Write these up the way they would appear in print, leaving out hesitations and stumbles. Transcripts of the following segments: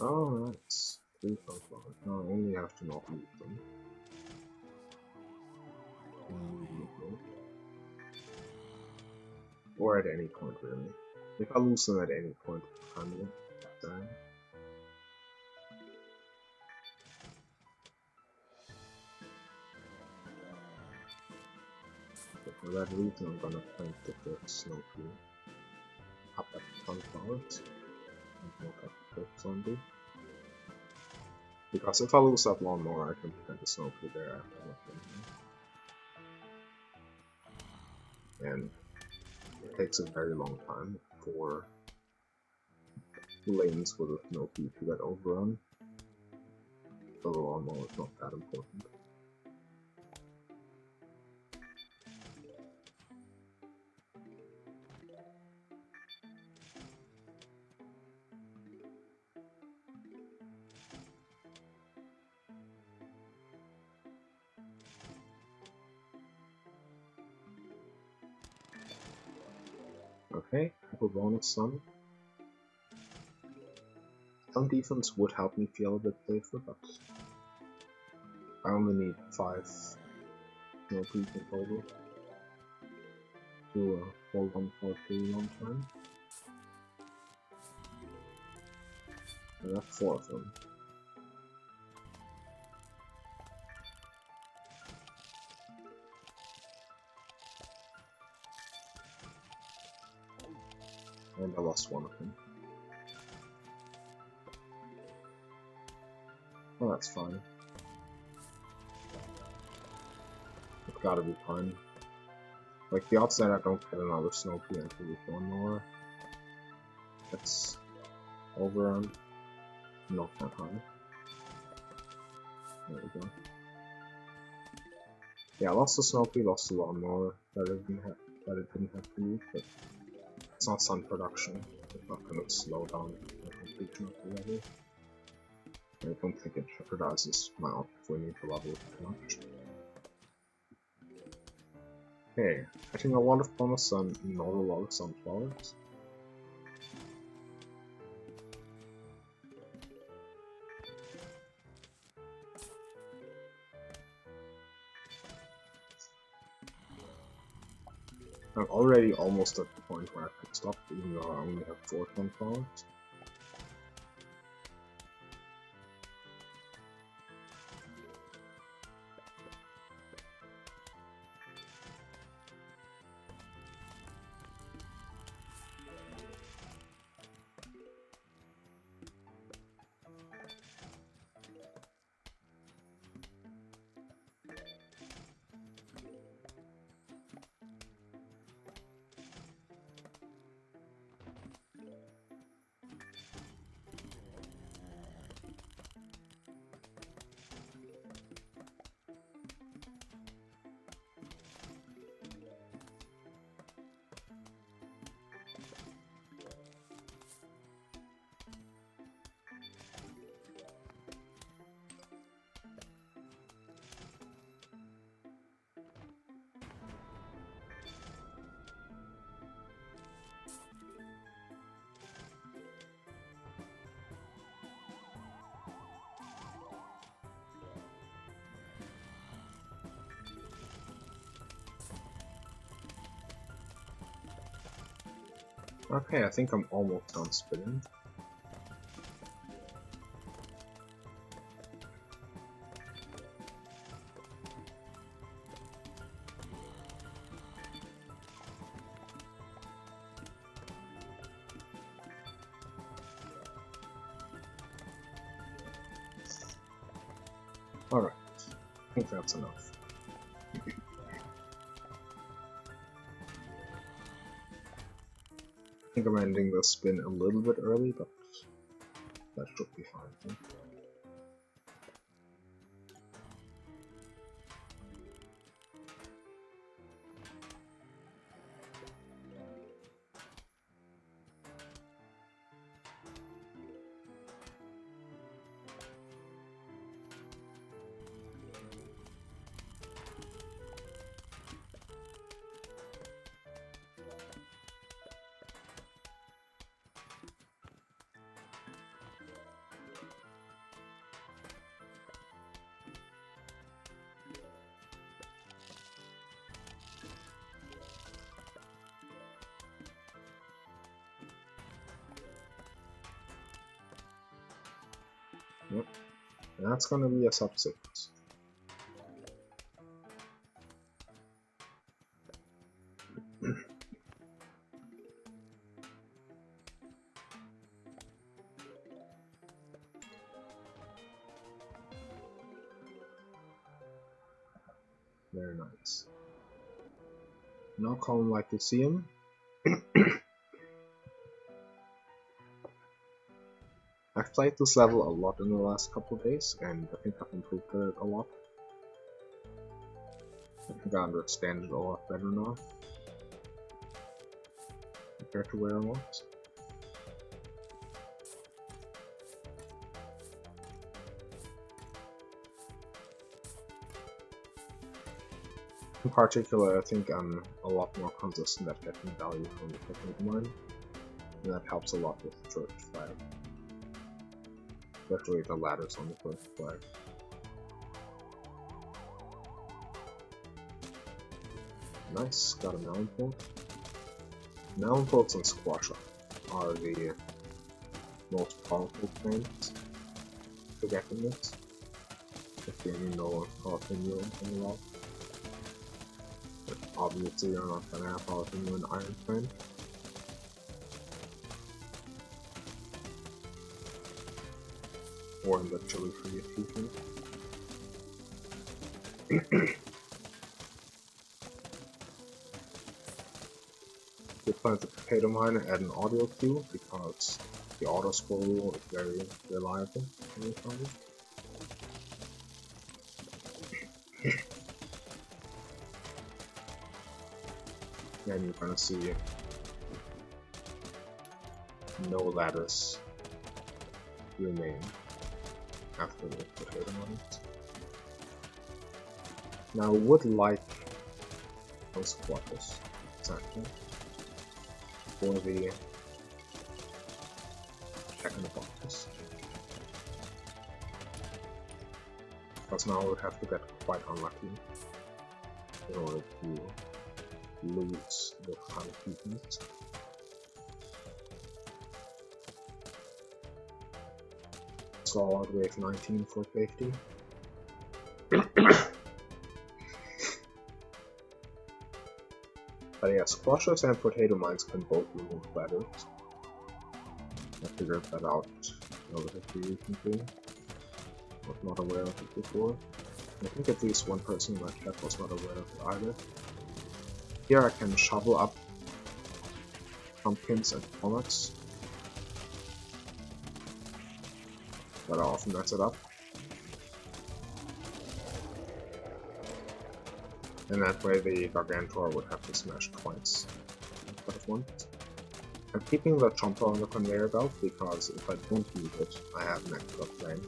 Oh, that's 3 sunflowers. No, I only have to not lose them. Or at any point, really. If I lose them at any point, I'm kind of done. But for that reason, I'm gonna plant the first snow pea up at the sunflowers and knock up the first zombie. Because if I lose that lawnmower, I can plant the snow pea there after. And it takes a very long time for lanes with a snow pea to get overrun. So the lawnmower is not that important. Okay, couple bonus sun. Some defense would help me feel a bit safer, but I only need 5 snow peas in total to hold on for a pretty long time. I got 4 of them. And I lost 1 of them. Well, that's fine. It's gotta be fine. Like, the odds that I don't get another snow pea until this lawnmower gets overrun, not that high. There we go. Yeah, I lost the snow pea, lost the lawnmower that it didn't have to use, but it's not sun production. It's not gonna slow down the completion of the level. I don't think it jeopardizes my odds if we need to level it too much. Okay, getting a lot of bonus sun, not a lot of sunflowers. I'm already almost at the point where I could stop, even though I only have 4 sunflowers. Okay, I think I'm almost done spinning. Alright, I think that's enough. I think I'm ending the spin a little bit early, but that should be fine. And that's gonna be a sub-6. Very nice. Now come like you see him. I've played this level a lot in the last couple of days, and I think I've improved it a lot. I think I understand it a lot better now, compared to where I was. In particular, I think I'm a lot more consistent at getting value from the technique mine, and that helps a lot with the first flag. Especially the ladders on the first flag. Nice, got a melon port. Melon ports and squasher are the most powerful plants to get in it. If you know how to do it well. But obviously you're not gonna have how to do an Ironplant. Or in the chili free achievement. You plant the potato mine and add an audio cue because the auto scroll rule is very reliable in this level. And you're gonna see no ladders remain after the potato mines. Now I would like those squatters, exactly, for the check in the boxes. Because now I would have to get quite unlucky in order to lose the kind of achievements. So I'd wave 19 for safety. But yeah, squashers and potato mines can both remove ladders. I figured that out relatively recently. Was not aware of it before. I think at least one person in my chat was not aware of it either. Here I can shovel up pumpkins and walnuts. But I often mess it up. And that way the Gargantua would have to smash twice instead of once. I'm keeping the chomper on the conveyor belt because if I don't use it, I have an extra flame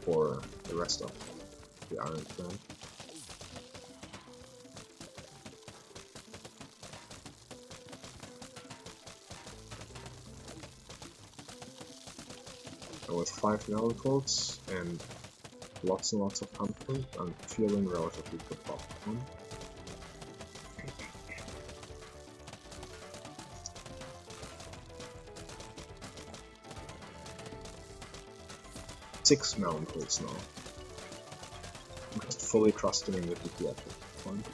for the rest of the Ironplant. And with 5 melon coats and lots and lots of pumpkin, I'm feeling relatively good about them. Six melon coats now. I'm just fully trusting in the DP at this point.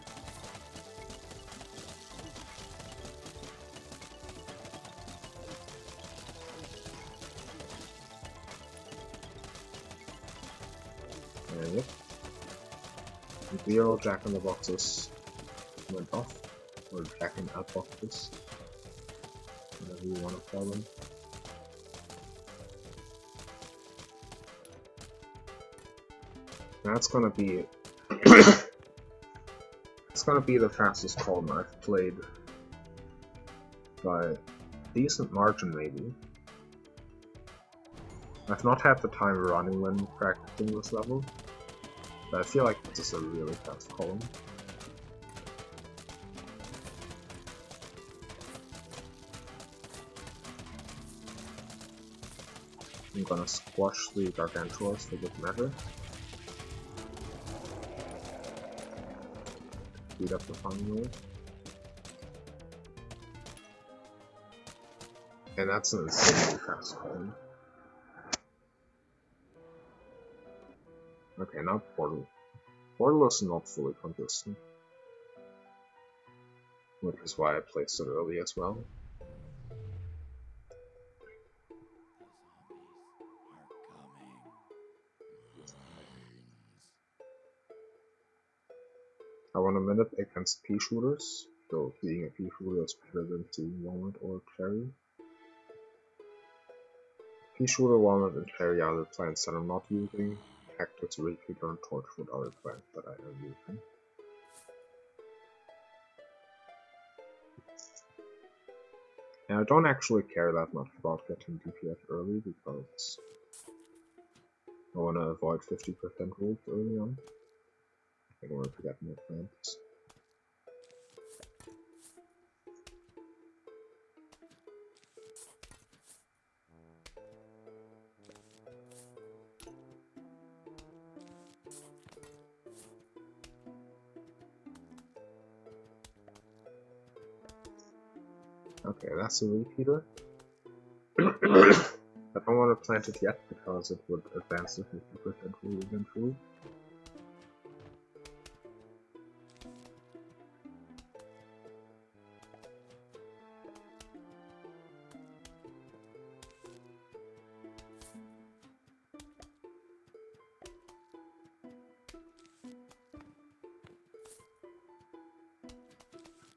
And yep. 0 jack-in-the-boxes went off, or jack-in-out-boxes, whatever you want to call them. That's gonna be it's gonna be the fastest column I've played by a decent margin maybe. I've not had the time running when practicing this level, but I feel like this is a really fast column. I'm gonna squash the Gargantuas for good measure. Speed up the farming rate. And that's an insanely fast column. Okay, now Portal. Portal is not fully consistent, which is why I placed it early as well. I want a minute against pea shooters, so being a pea shooter is better than seeing walnut or cherry. Pea shooter, walnut, and cherry are the plants that I'm not using. Cactus, repeater, and torchwood are the plants that I am using. And I don't actually care that much about getting DPS early because I want to avoid 50% rules early on in order to get more plants. Okay, that's a repeater. I don't want to plant it yet because it would advance the 50% rule eventually.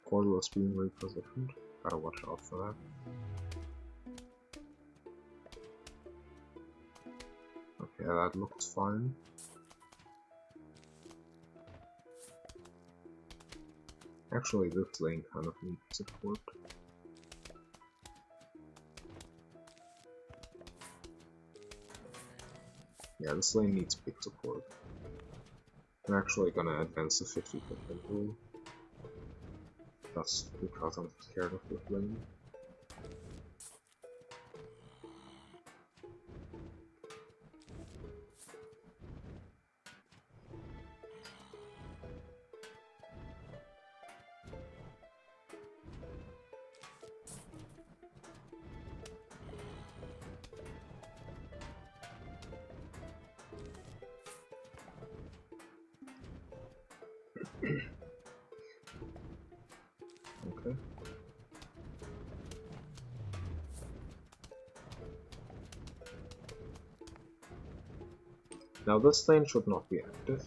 Portal is being repositioned. Gotta watch out for that. Okay, that looks fine. Actually, this lane kind of needs support. Yeah, this lane needs big support. I'm actually gonna advance the 50% rule. Just because I'm scared of this lane. Okay. Now this lane should not be active.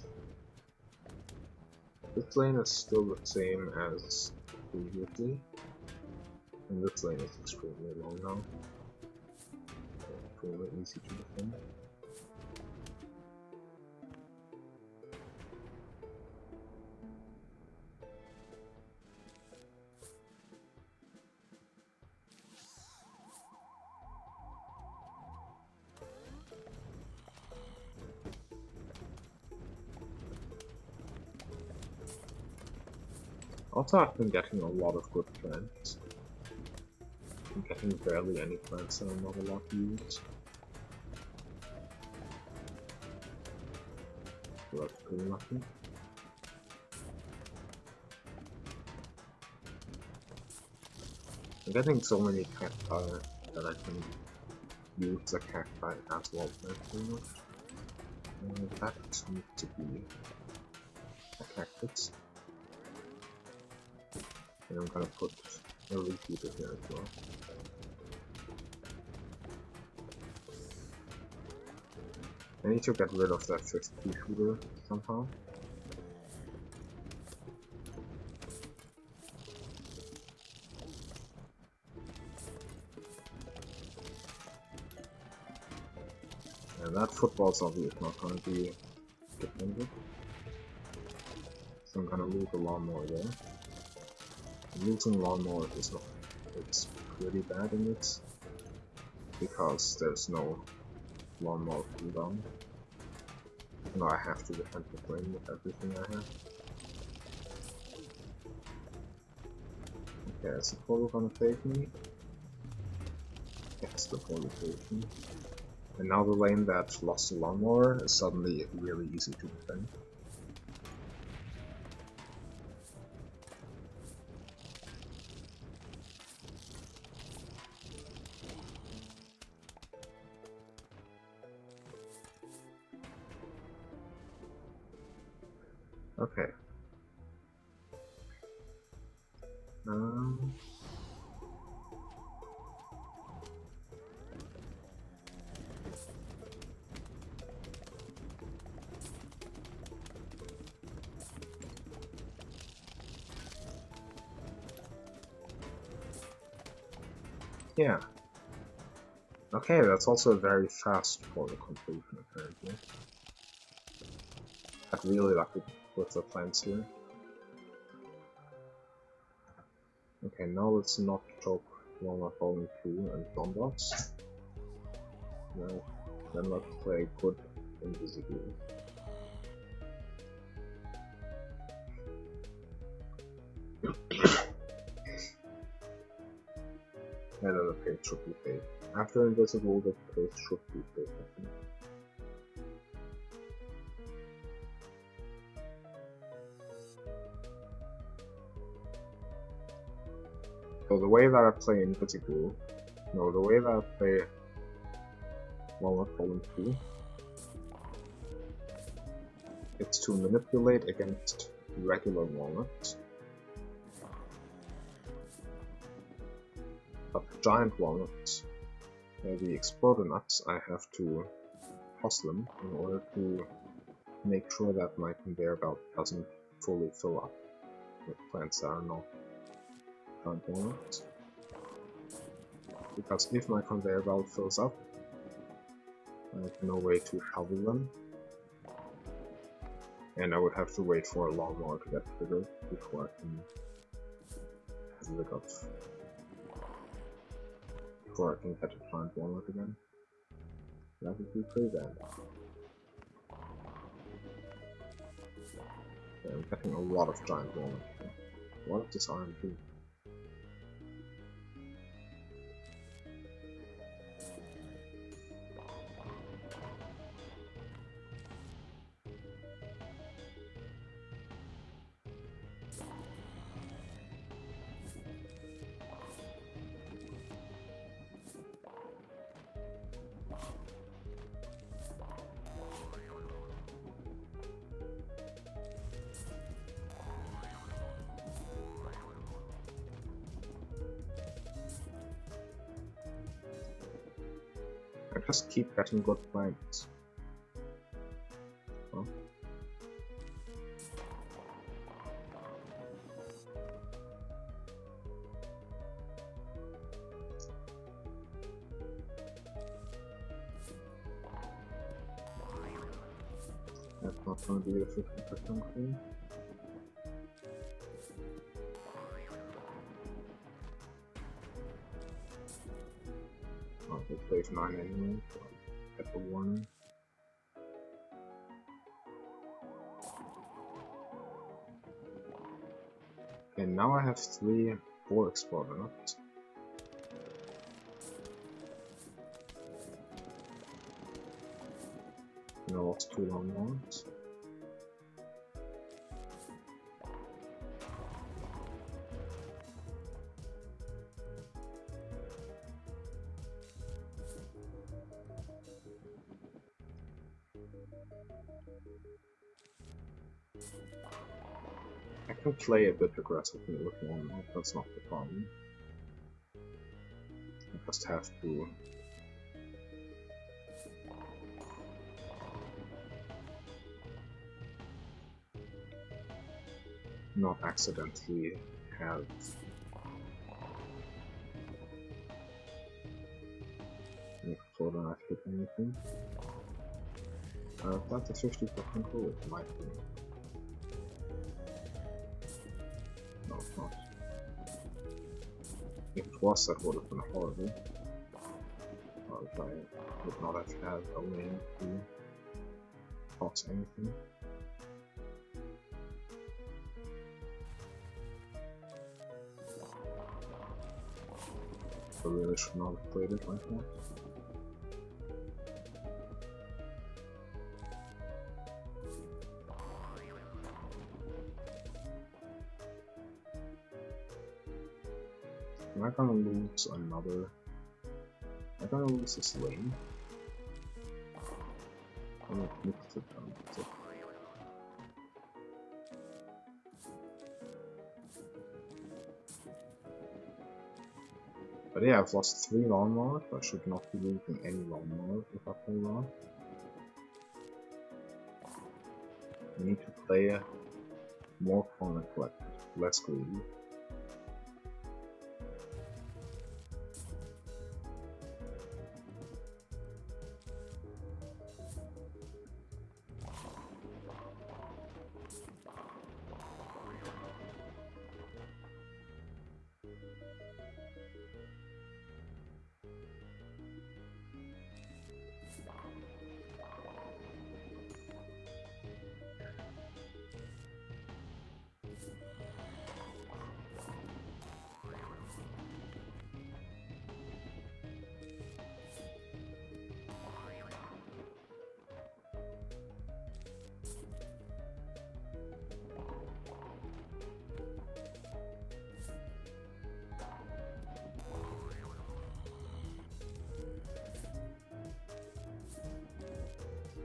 This lane is still the same as previously. And this lane is extremely long now. Extremely easy to defend. Also, I've been getting a lot of good plants. I'm getting barely any plants that I'm not allowed to use. So that's pretty lucky. I'm getting so many cacti that I can use the cacti as wall plants pretty much. That needs to be a cactus. And I'm gonna put a repeater here as well. I need to get rid of that 50 shooter somehow. And that football zombie is not gonna be defended. So I'm gonna lose a lawnmower there. Losing lawnmower is not, it's pretty bad in this because there's no lawnmower cooldown. Now I have to defend the lane with everything I have. Okay, is the portal gonna save me? Yes, the portal saved me. And now the lane that lost the lawnmower is suddenly really easy to defend. Okay. Yeah. Okay, that's also very fast for the completion, apparently. Got really lucky with the plants here. Okay, now let's not choke Walnut Falling 2 and Zomboss. No, then let's play good invisible. And then the pace should be safe. After invisible, the pace should be safe, I think. So the way that I play invisible, no, the way that I play Walnut Fallen 2, it's to manipulate against regular walnuts. But giant walnuts, the exploder nuts, I have to toss them in order to make sure that my conveyor belt doesn't fully fill up with plants that are not giant walnuts. Because if my conveyor belt fills up, I have no way to shovel them, and I would have to wait for a lawnmower to get triggered before I can get rid of, before I can get a giant walnut again. That would be pretty bad. Okay, I'm getting a lot of giant walnuts here. What does this iron do? I just keep getting good plants. Huh? That's not going to be the 50% thing. Oh, it's wave 9 anyway, so I'll get the warning. And now I have 3 4 exploder nuts. And I lost 2 long ones. I can play a bit aggressively with one, that's not the problem. I just have to not accidentally have an exploder not hit anything. That's a 50% rule, it might be. No, it's not. If it was, that would have been horrible. If I would not have had a way to toss anything. I really should not have played it like that. Am I gonna lose another? Am I gonna lose this lane? I'm gonna mix it down. But yeah, I've lost 3 lawnmowers. I should not be losing any lawnmowers if I play well. I need to play more fun and collected, less greedy.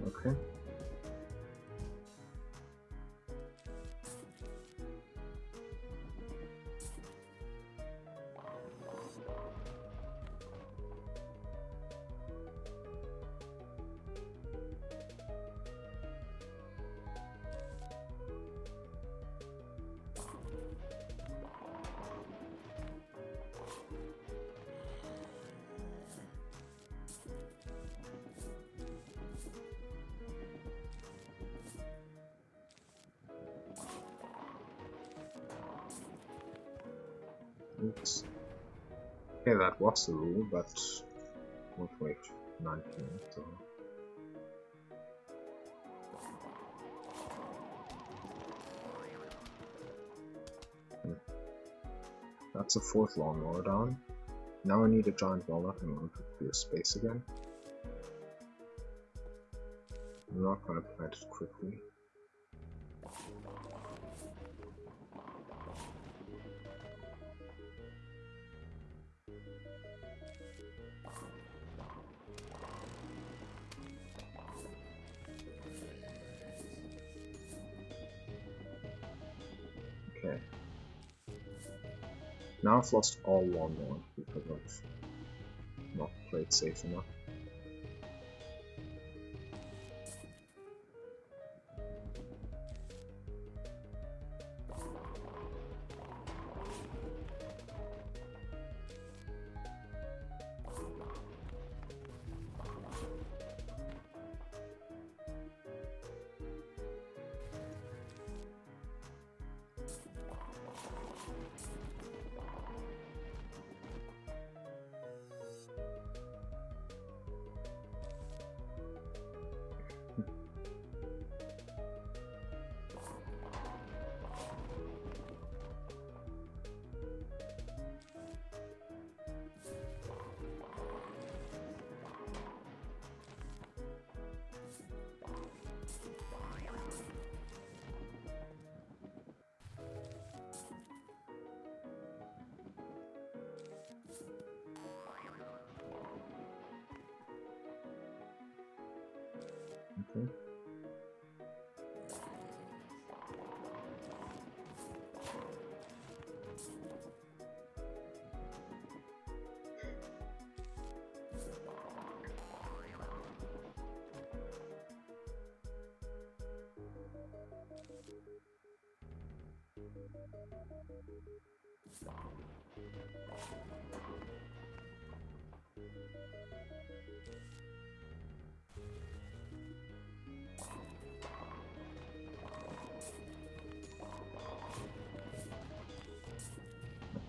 Okay. Oops. Okay, that was the rule, but wait, 19, so... That's a 4th lawnmower down. Now I need a giant walnut in order to clear space again. I'm not gonna plant it quickly. Okay. Now I've lost all lawnmowers because I've not played safe enough. Okay.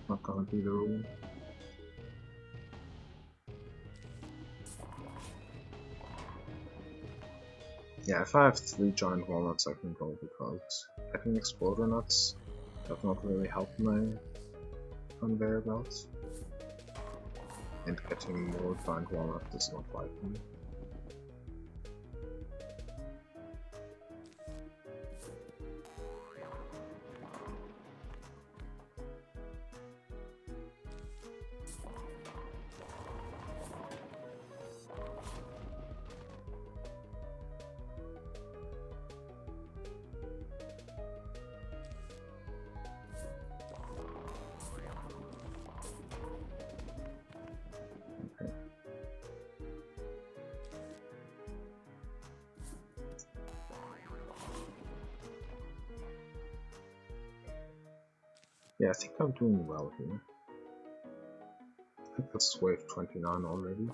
Not gonna be the rule. Yeah, if I have 3 giant walnuts I can go, because getting exploder nuts does not really help my conveyor belts. And getting more giant walnuts does not like me. Yeah, I think I'm doing well here. I think that's wave 29 already.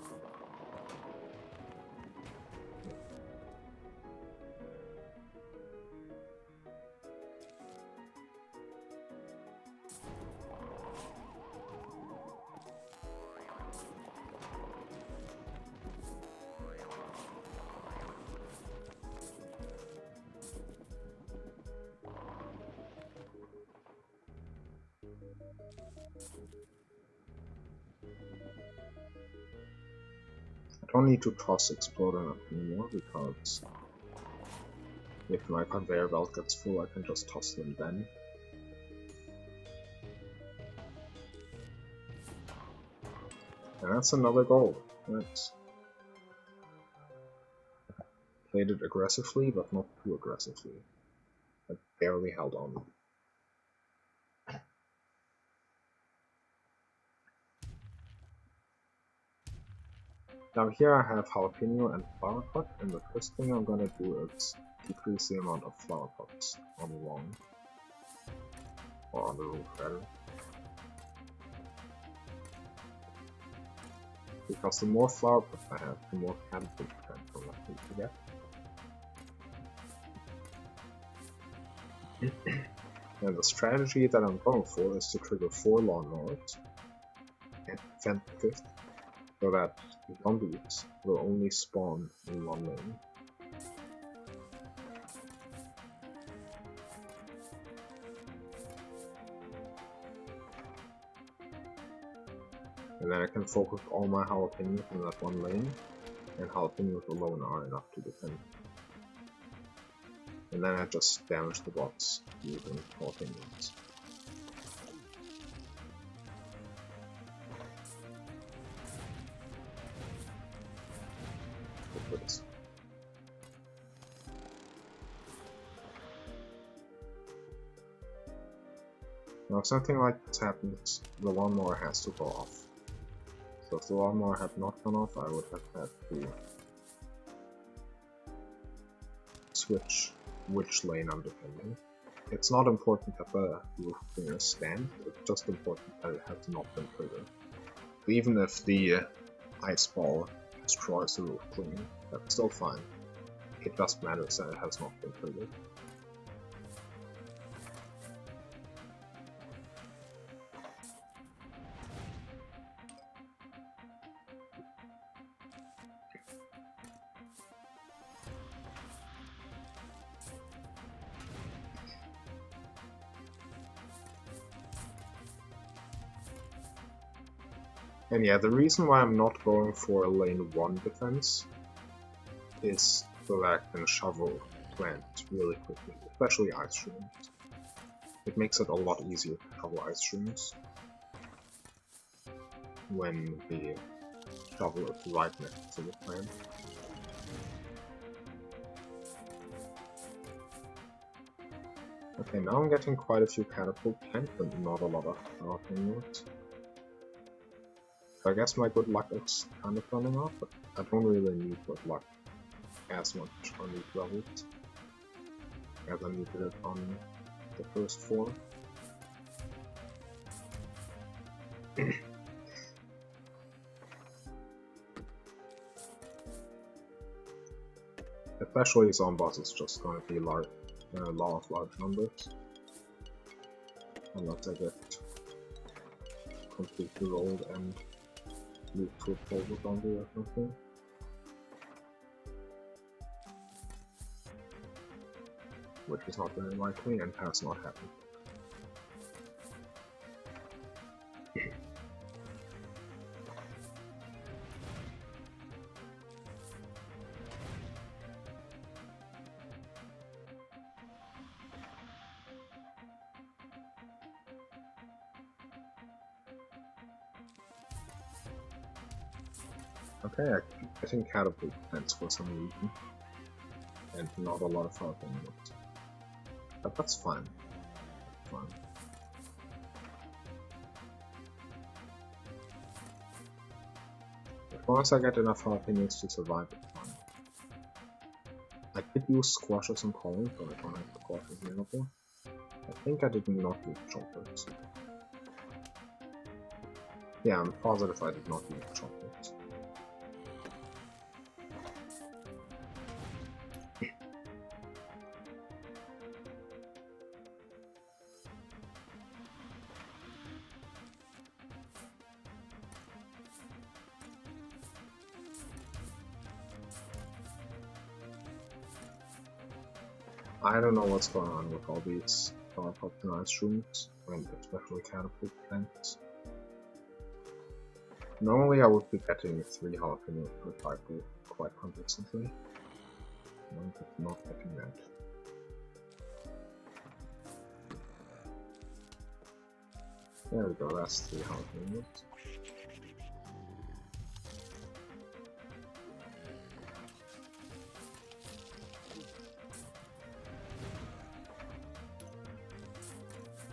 I don't need to toss Exploder anymore because if my conveyor belt gets full, I can just toss them then. And that's another goal. Nice. Played it aggressively, but not too aggressively. I barely held on. Now here I have jalapeno and flower pot, and the first thing I'm gonna do is decrease the amount of flower pots on the lawn. Or on the roof, rather. Because the more flower pots I have, the more catapult plants I'm likely to get. And the strategy that I'm going for is to trigger 4 lawnmowers and defend the 5th, so that zombies will only spawn in one lane. And then I can focus all my jalapenos in that one lane, and jalapenos alone are enough to defend. And then I just damage the bots using jalapenos. Now if something like this happens, the lawnmower has to go off. So if the lawnmower had not gone off, I would have had to switch which lane I'm defending. It's not important that the roof cleaners stand, it's just important that it has not been triggered. Even if the ice ball destroys the roof cleaner, that's still fine. It just matters that it has not been triggered. And yeah, the reason why I'm not going for a lane 1 defense is so that I can shovel plants really quickly, especially ice shrooms. It makes it a lot easier to shovel ice shrooms when the shovel is right next to the plant. Okay, now I'm getting quite a few catapult plants, but not a lot of jalapenos. So I guess my good luck is kind of running off, but I don't really need good luck as much on these levels as I needed it on the first 4. Especially Zomboss is just going to be law of large numbers. Unless I get completely rolled and move to a pole zombie or something. Which is not very likely and has not happened. Okay, I keep getting catapult plants for some reason, and not a lot of jalapenos. But that's fine. That's fine. As long as I get enough jalapenos to survive, it's fine. I did use squashes and corn, but I don't have squashes available. I think I did not use choppers. Yeah, I'm positive I did not eat chocolate. I don't know what's going on with all these optimized rooms, and especially catapult plants. Normally I would be getting 3 jalapenos per cycle quite consistently. I'm just not getting that. There we go, that's 3 jalapenos.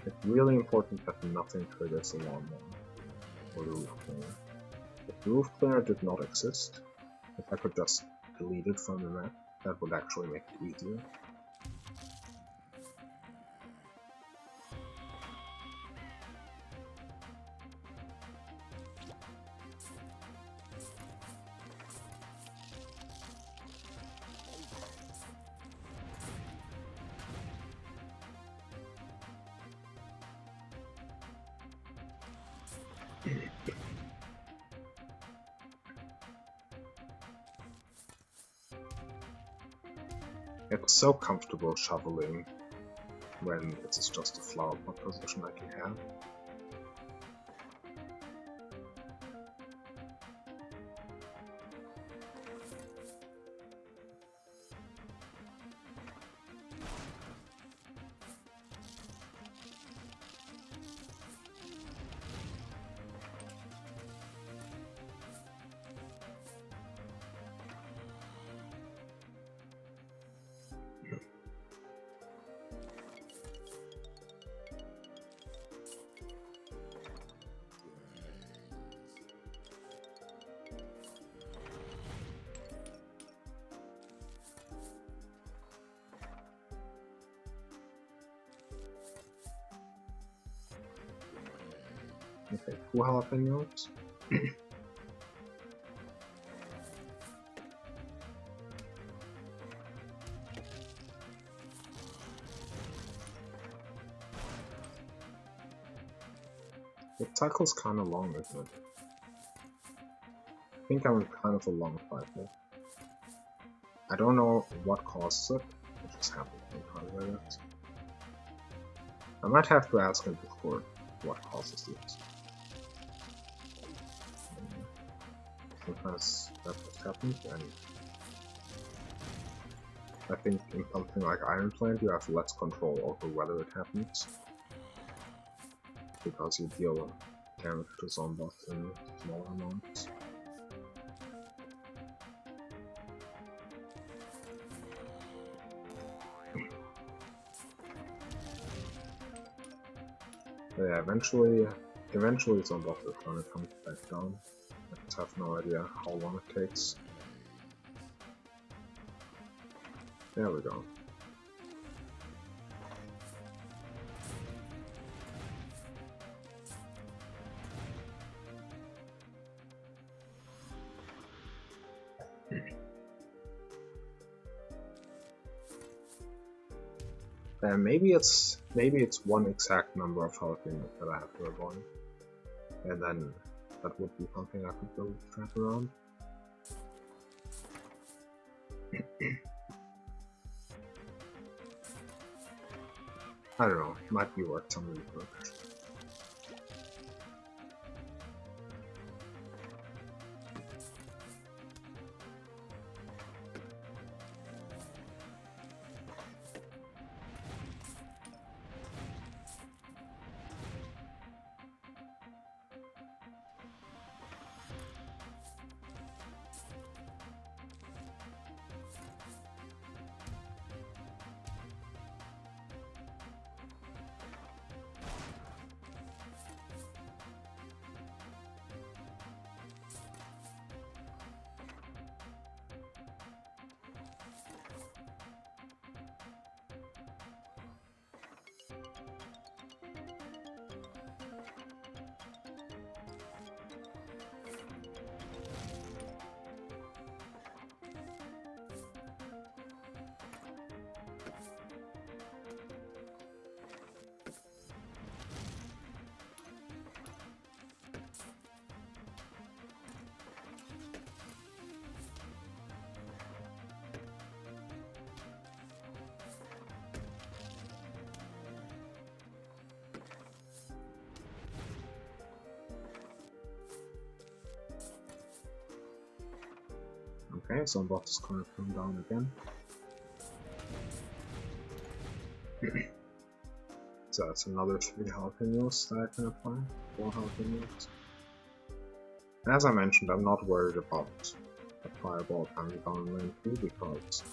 It's really important that nothing triggers the lawnmower or the roof cleaner. If the roof cleaner did not exist, if I could just delete it from the map, that would actually make it easier. It's so comfortable shoveling when this is just a flower pot position I can have. Okay, 2 jalapenos. The cycle's kinda long, isn't it? I think I'm kind of a long cycle. I don't know what causes it, it just happens sometimes, I guess. I might have to ask in Discord what causes this. Sometimes that just happens, and I think in something like Ironplant you have less control over whether it happens, because you deal damage to Zomboss in smaller amounts. But yeah, eventually Zomboss is gonna come back down. I just have no idea how long it takes. There we go. Maybe it's one exact number of health units that I have to avoid, and then that would be something I could build a trap around. I don't know, it might be worth some research. Okay, Zomboss is gonna come down again. So that's another 3 jalapenos that I can apply. 4 jalapenos. And as I mentioned, I'm not worried about the fireball coming down lane 2 because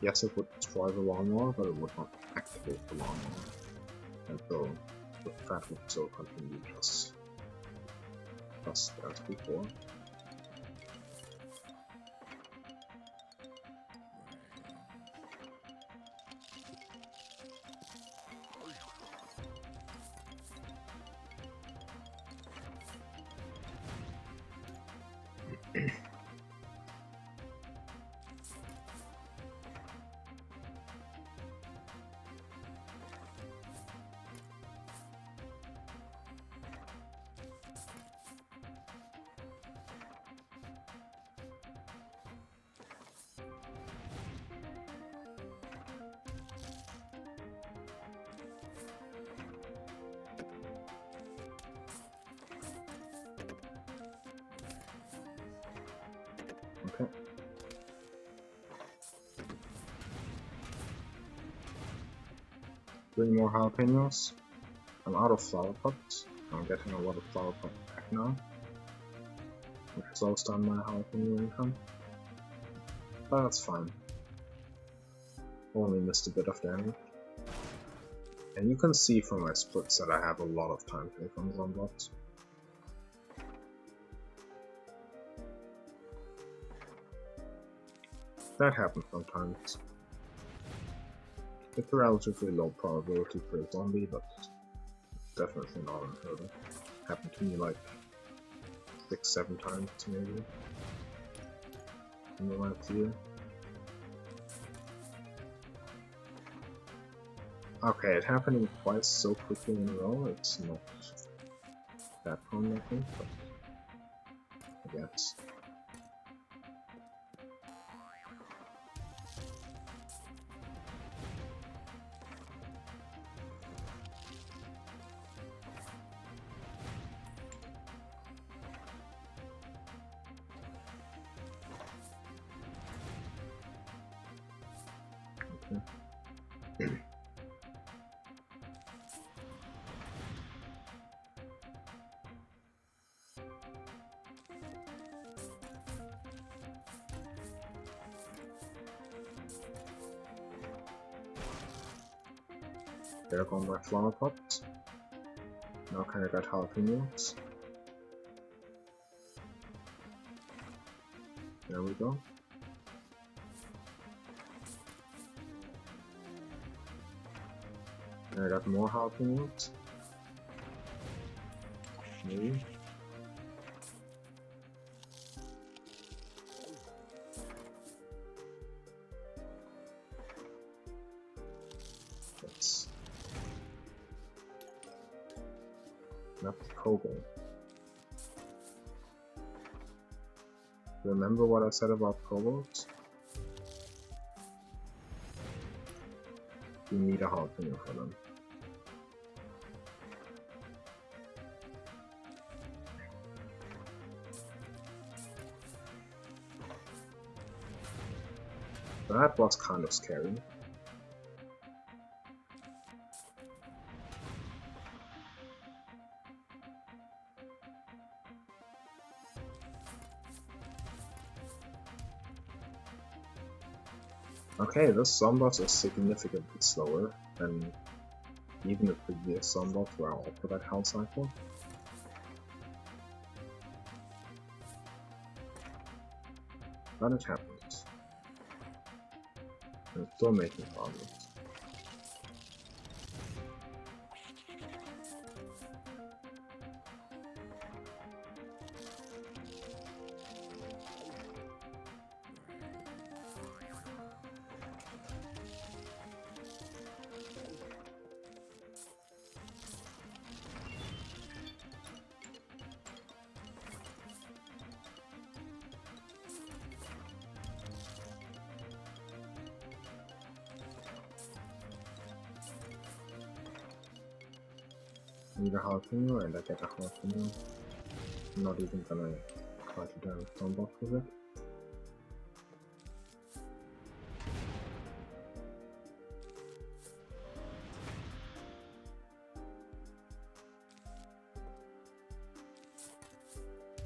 yes, it would destroy the lawnmower, but it would not activate the lawnmower. And so the threat would still continue just as before. Okay. Three more jalapenos. I'm out of flower pots. I'm getting a lot of flower pots back now, which slows down my jalapeno income. But that's fine. Only missed a bit of damage. And you can see from my splits that I have a lot of time to from Zomboss. That happens sometimes. It's a relatively low probability for a zombie, but definitely not unheard of. Happened to me like 6-7 times maybe in the last year. Okay, it happening twice so quickly in a row, it's not that common I think, but I guess. Okay. There go my flower pots. Now can I get jalapenos? There we go. And I got more jalapenos. Maybe. That's not the Kobo. Remember what I said about kobolds? You need a jalapeno for them. That was kind of scary. Okay, this Zomboss is significantly slower than even the previous Zomboss where I altered that health cycle. But it happens. I'm still making progress. Need a jalapeno and I get a jalapeno. I'm not even gonna try to damage Zomboss with it.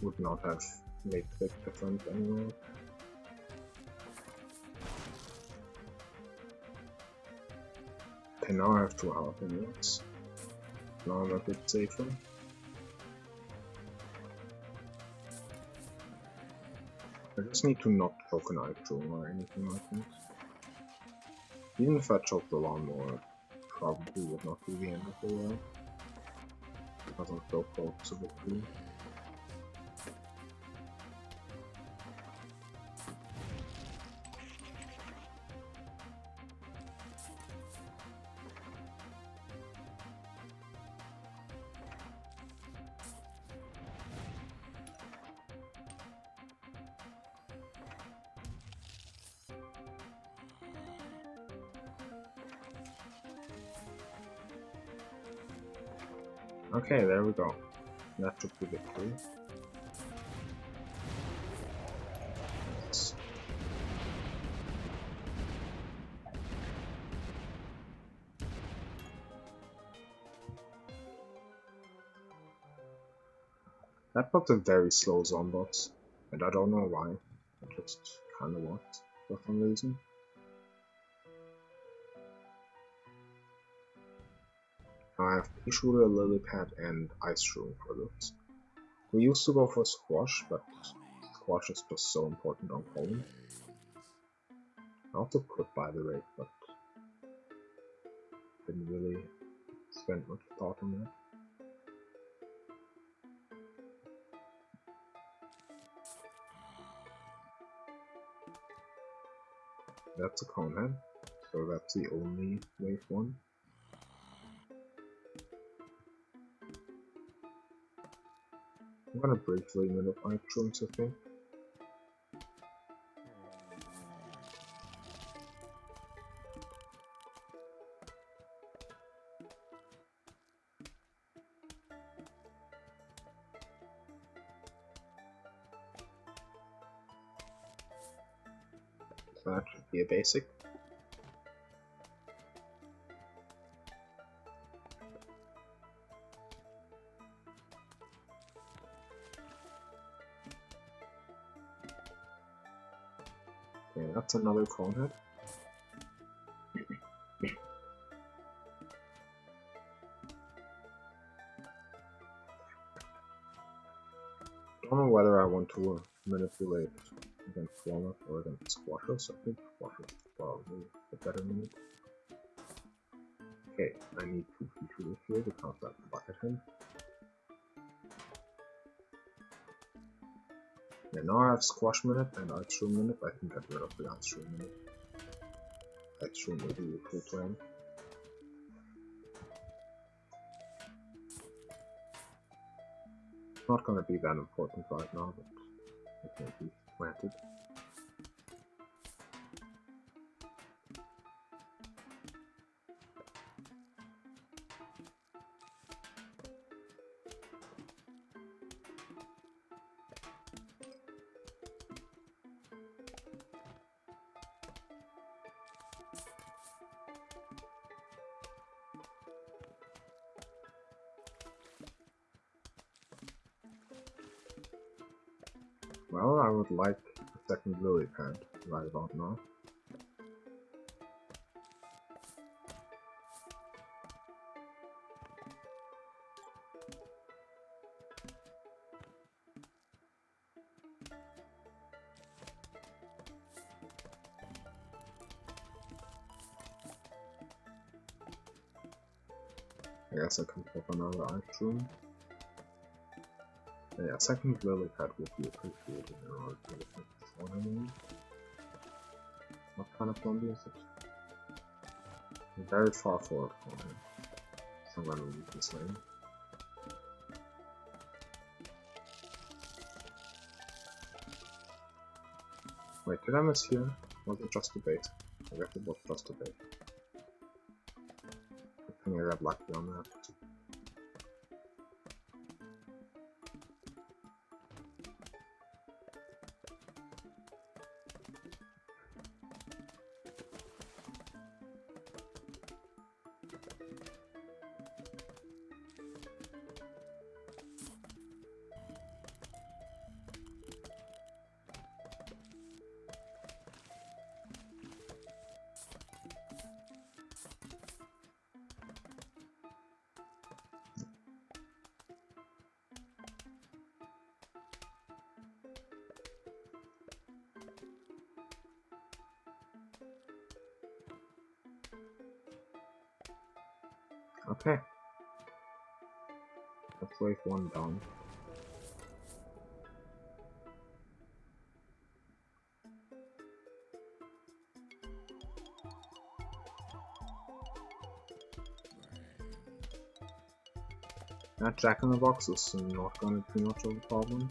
would not have made a big difference anyway. Okay, now I have 2 health units. Now I'm a bit safer. I just need to not choke an item or anything like that. Even if I choke the lawnmower, it probably would not be the end of the world. It doesn't feel close to victory. Okay, there we go. That took the victory. Yes. That was a very slow Zomboss, and I don't know why. It just kinda worked for some reason. I have Pea Shooter, Lily Pad, and Ice Shroom for this. We used to go for Squash, but Squash is just so important on Poland. I also could buy the raid, but didn't really spend much thought on that. That's a Conehead, so that's the only wave 1. I'm gonna briefly modify Trunks, I think. So that should be a basic. Okay, that's another Conehead. I don't know whether I want to manipulate against Walnut or against Squashers. I think Squashers is probably a better move. Okay, I need 2 features here because I can bucket him. Yeah, now I have Squash Minute and Ice Shroom Minute. I can get rid of the Ice Shroom Minute. Ice Shroom will be useful to him. Not gonna be that important right now, but it can be planted. Well, I would like a second lily pad right about now. I guess I can pop another Ice Shroom. Yeah, second lily pad would be appreciated in order to defend this one enemy. What kind of zombie is it? Very far forward from him. So I'm gonna leave this lane. Wait, did I miss here? Was it just a bait? I guess it was just a bait. I think I got lucky on that. Okay. Let's wave one down. That Jack-in-the-Box is not gonna be much of a problem.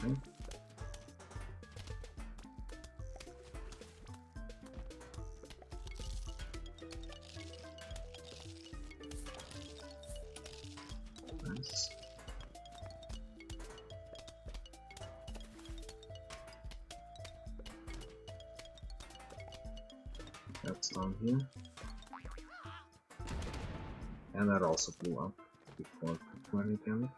Okay. Nice. That's down here. And that also blew up before it took any damage.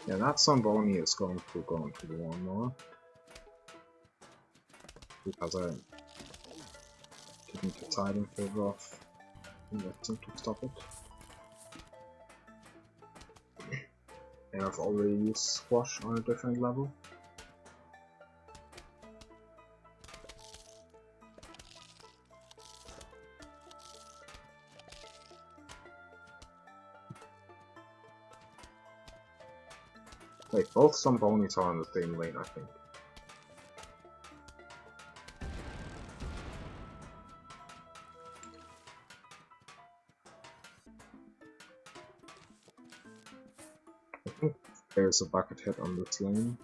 Yeah, that Zamboni is going to go into the lawnmower. Because I didn't decide in favor of investing to stop it. And I've already used squash on a different level. Wait, both Zambonis are in the same lane, I think. I think there's a bucket head on this lane.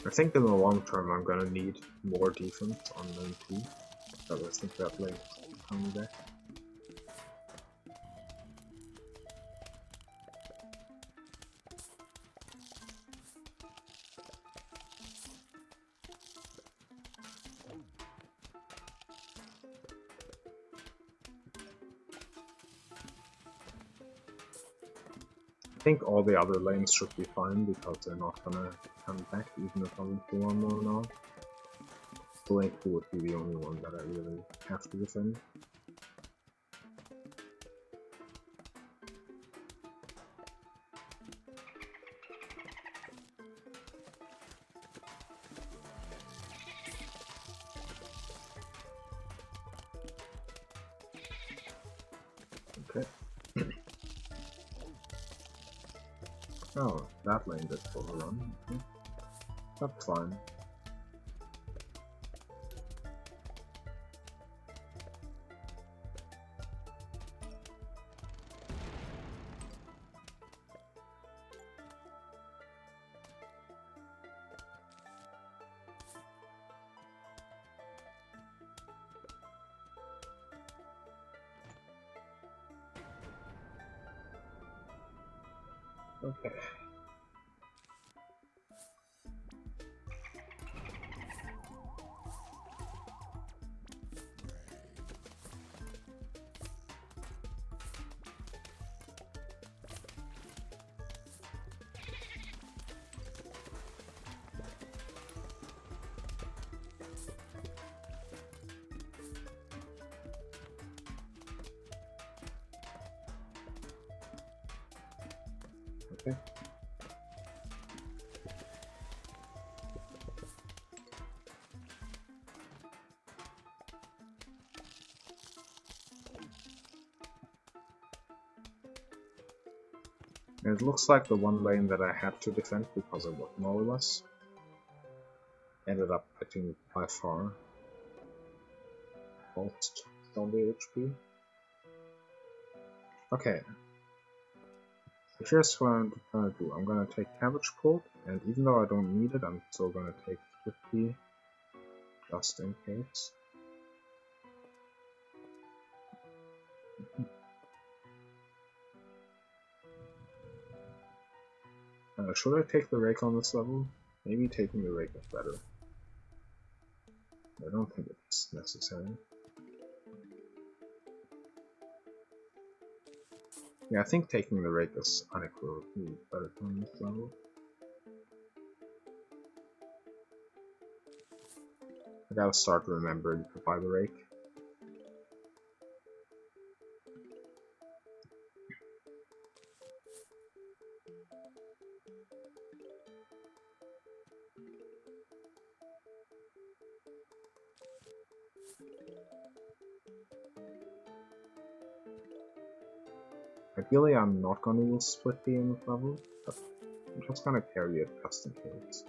I think in the long term I'm gonna need more defense on lane 2, so I think that lane is coming back. I think all the other lanes should be fine because they're not gonna come back even if I'm into one more now. The lane 2 would be the only one that I really have to defend. Okay. Oh, that lane did overrun. Okay. That's fine. Okay. Okay. And it looks like the one lane that I had to defend because of what more or less ended up getting by far most zombie HP. Okay. So here's what I'm gonna do. I'm gonna take Cabbage Pulp, and even though I don't need it, I'm still gonna take 50 just in case. Should I take the Rake on this level? Maybe taking the Rake is better. I don't think it's necessary. Yeah, I think taking the Rake is unequivocally better on this level. I gotta start remembering to buy the Rake. Ideally, I'm not gonna use Split Bee in this level, but I'm just gonna carry it just in case.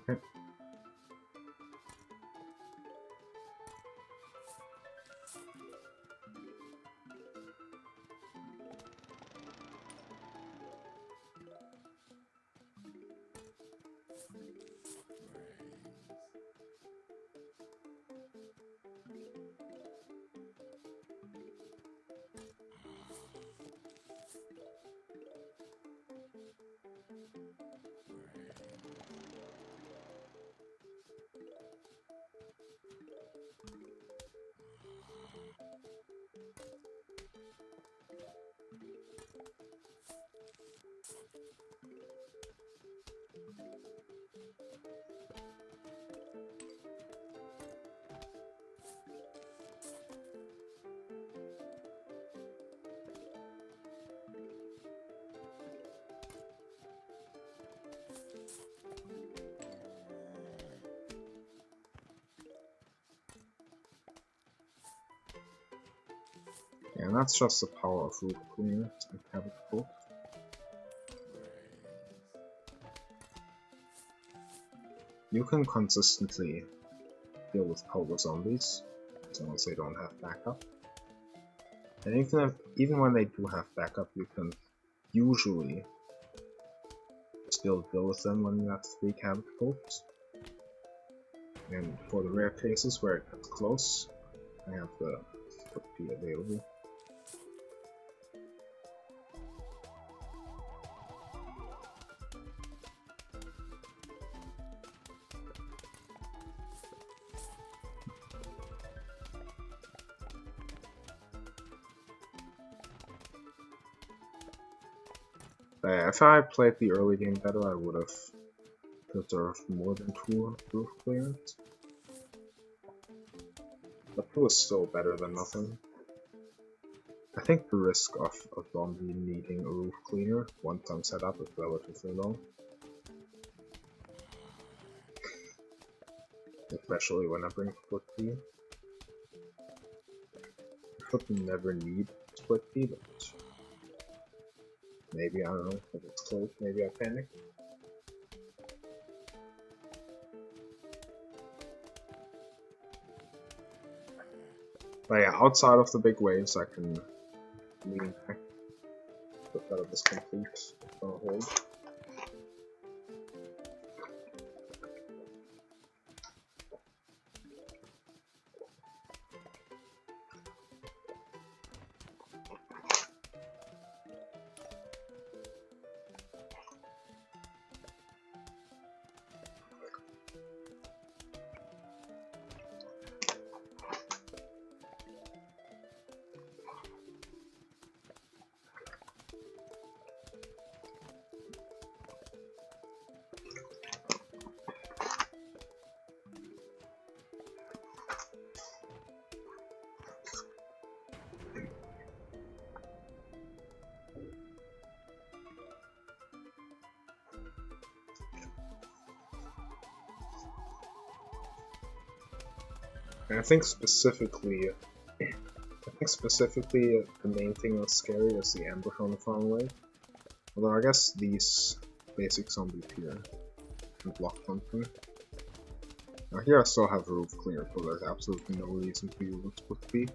Okay. Yeah, and that's just the power of Roof Cleaner and Cabbage Pulp. You can consistently deal with power zombies, as long as they don't have backup. And even when they do have backup, you can usually still deal with them when you have 3 Cabbage Pulps. And for the rare cases where it gets close, I have the 50 available. If I played the early game better, I would have preserved more than 2 roof clearance. But 2 is still better than nothing. I think the risk of a zombie needing a roof cleaner once I'm set up is relatively low. Especially when I bring Split Bee. I should never need Split Bee, but maybe, I don't know, if it's close, maybe I panic. But yeah, outside of the big waves, I can lean back. Put that is complete. Hold. And I think specifically the main thing that's scary is the ambush on the far away. Although I guess these basic zombies here can block something. Now here I still have the roof clear, so there's absolutely no reason to be where it's supposed to be.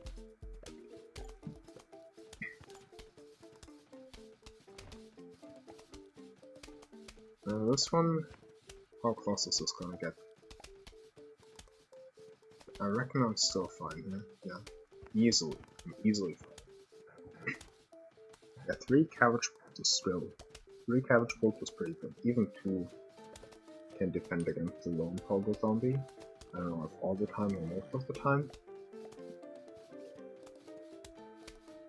This one, how close is this gonna get? I reckon I'm still fine here. Yeah, easily. I'm easily fine. Yeah, 3 cabbage bolts is still. 3 cabbage bolts is pretty good. Even 2 can defend against the lone pogo zombie. I don't know if all the time or most of the time.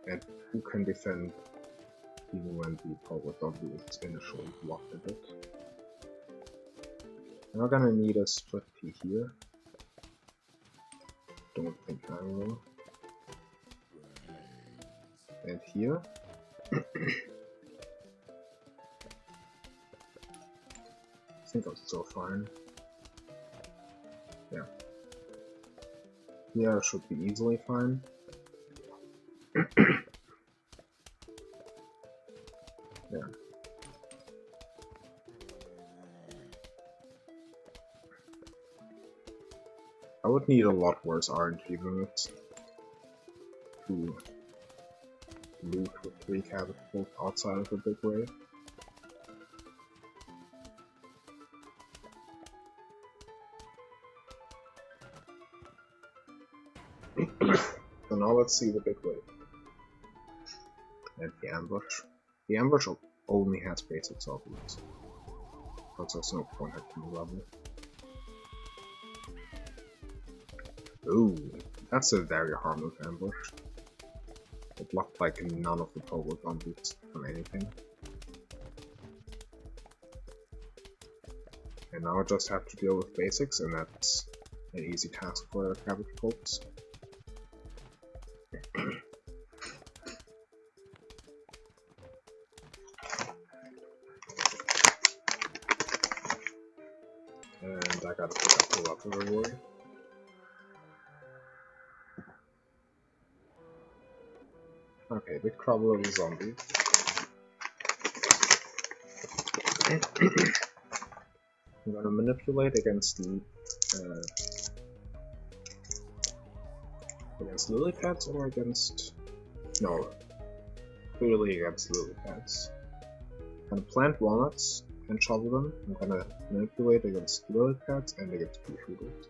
And 2 can defend even when the pogo zombie is initially blocked a bit. I'm not gonna need a split T here. Don't think I will. And here. I think I'm still fine. Yeah. Here I should be easily fine. Yeah. I would need a lot worse RNG limits to loot with 3 cabbage bolts outside of a big wave. So now let's see the big wave. And the ambush. The ambush only has basic zombies. Because there's no point at the level. Ooh, that's a very harmless ambush. It blocked like none of the pogo zombies from anything. And now I just have to deal with basics, and that's an easy task for the cabbage bolts. And I gotta pick up the level reward. Okay, big trouble of the zombie. I'm gonna manipulate against the against lily pads or against no, clearly against lily pads. I'm gonna plant walnuts and shovel them. I'm gonna manipulate against lily pads and against pea shooters.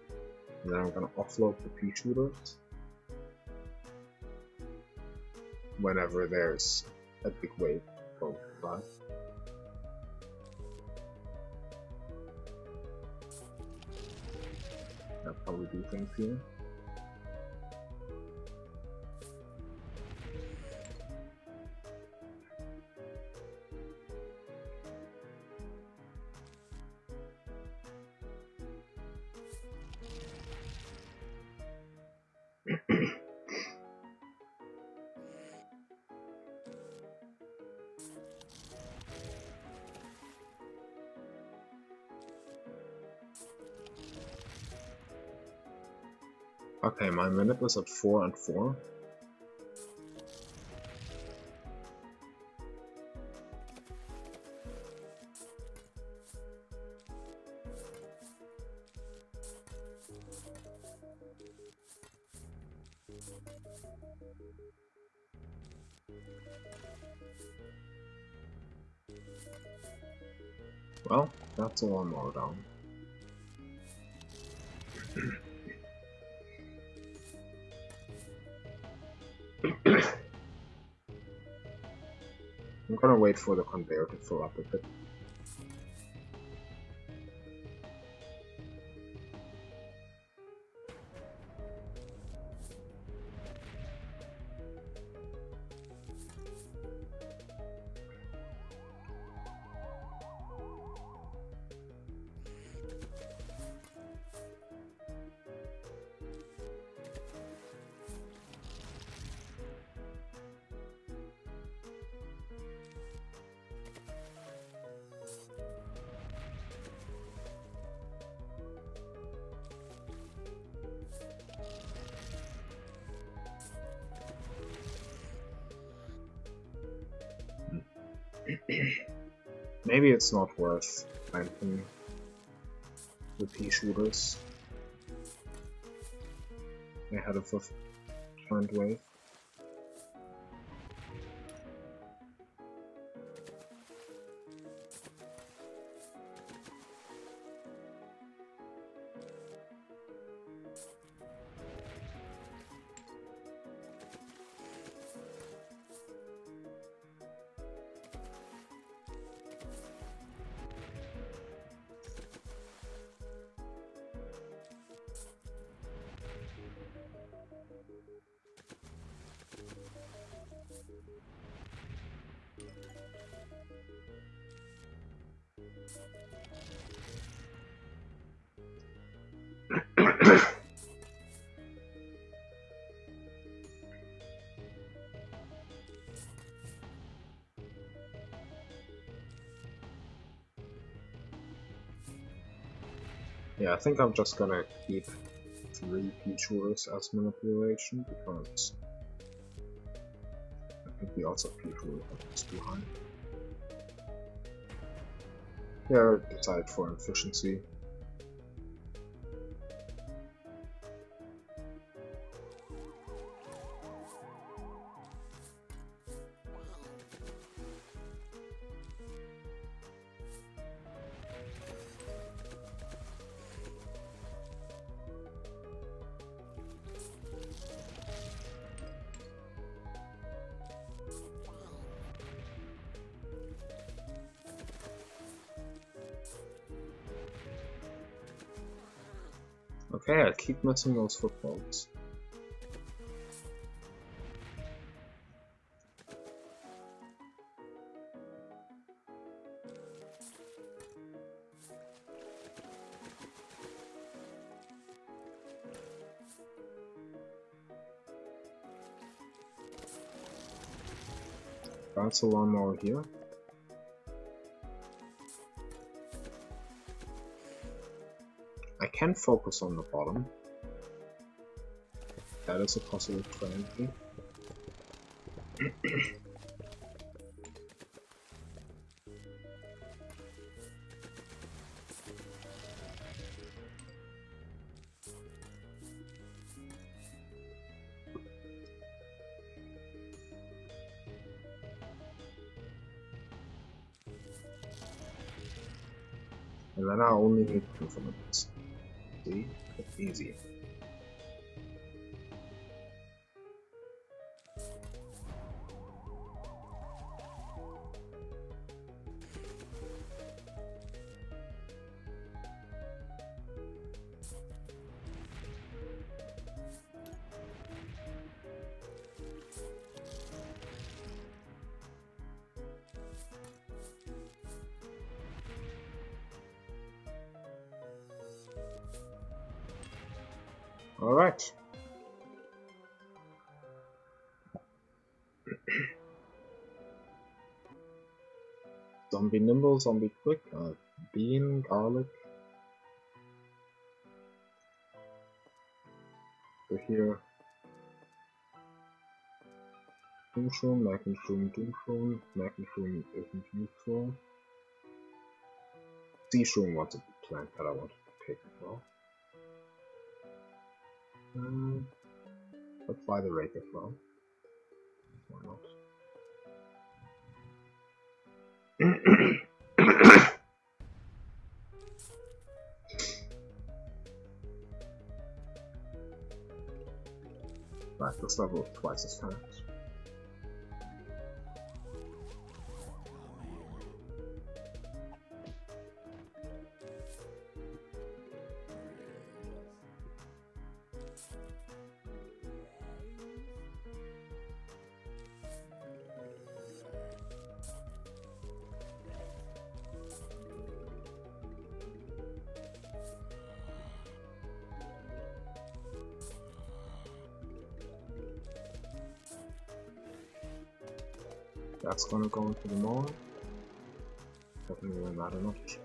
And then I'm gonna offload the pea shooters whenever there's a big wave going by. I'll probably do things here. Okay, my minute was at 4 and 4. Well, that's a lawnmower down. I'm gonna wait for the conveyor to fill up a bit. Maybe it's not worth planting the pea shooters ahead of the current wave. Yeah, I think I'm just gonna keep 3 pea shooters as manipulation because I think the odds of pea shooters are just too high. Yeah, I decided for efficiency. Okay, I keep missing those footballs. Bounce a lawnmower here. I can focus on the bottom. That is a possible strategy. And then I only need 2 minutes. See? It's easy. Alright. Zombie nimble, zombie quick, bean, garlic. So here. Doomshroom, Magmushroom, Doomshroom, Magmushroom isn't useful. Seashroom was a plant that I wanted to take as well. but fly the rate as well. Why not? Right, this level twice as fast. That's gonna go into the mall. Doesn't really matter much.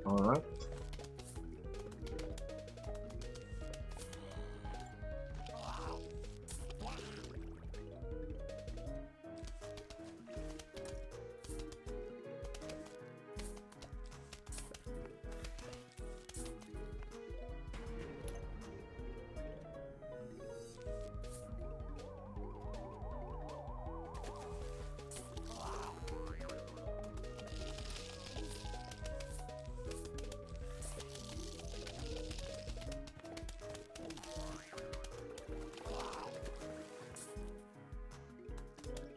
Alright.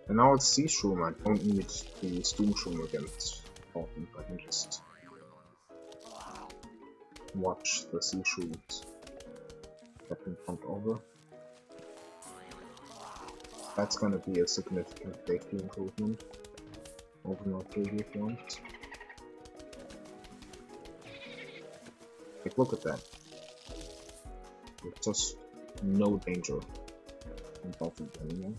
And now it's Sea Shroom. I don't need to use Doom Shroom against Falcon. I can just watch the Sea Shrooms get in front over. That's gonna be a significant safety improvement over my previous ones. Like, look at that. There's just no danger in Falcon anymore.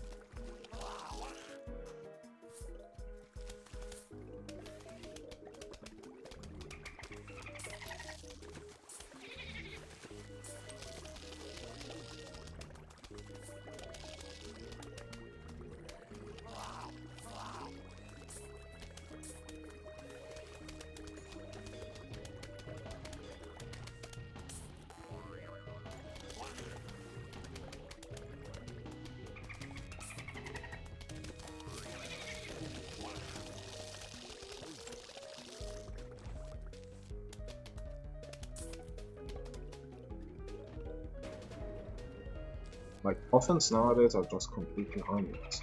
Like, offense nowadays are just completely harmless.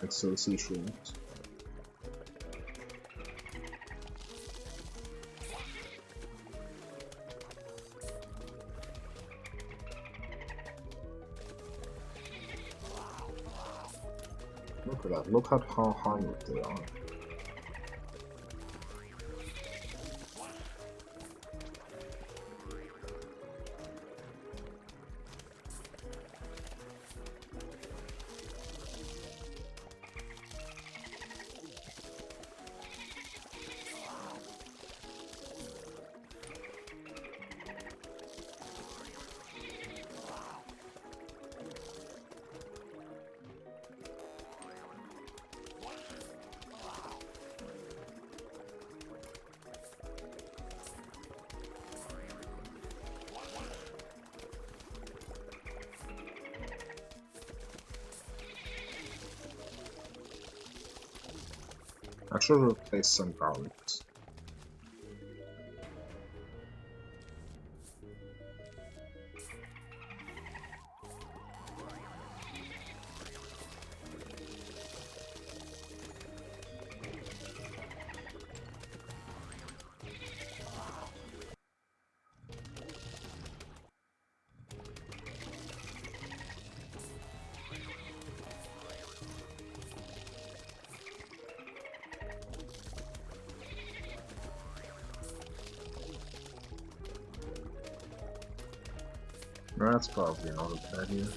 And so Sea Shrooms. Look at that, look at how harmless they are. I should replace some garlics. That's probably not a bad idea.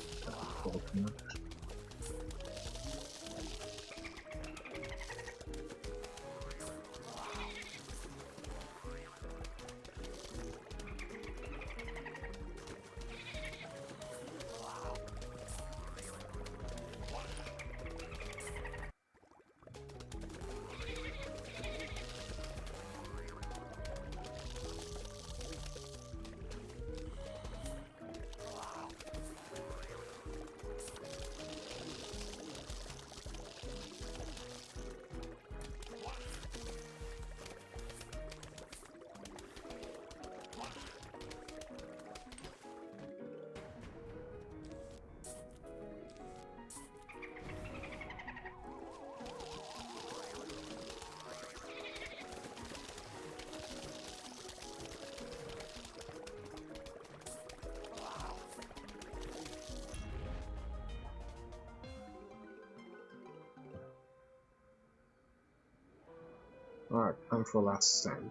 Alright, time for last stand.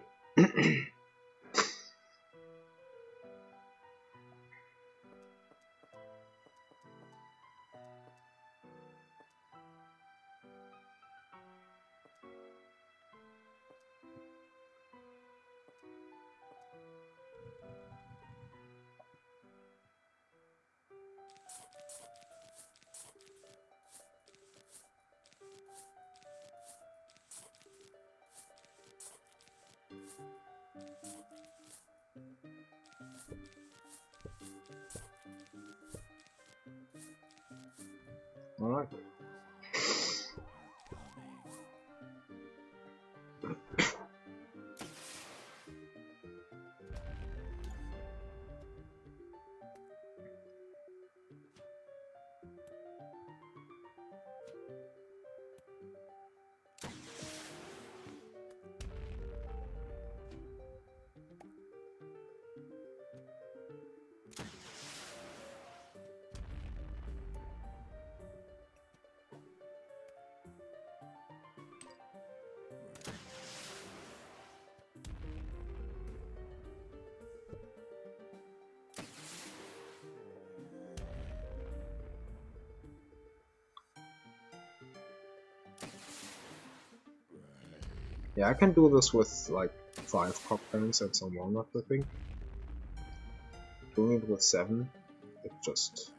Alright. Yeah, I can do this with like 5 cop pens and some walnuts, I think. Doing it with 7, it's just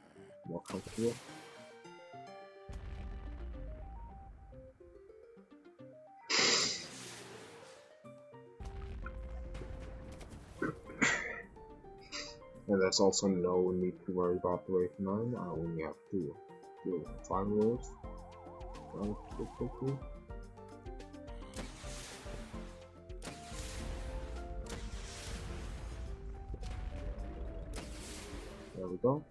more comfortable. And there's also no need to worry about the wave 9, I only have to do 5 rolls. Quickly. There we go.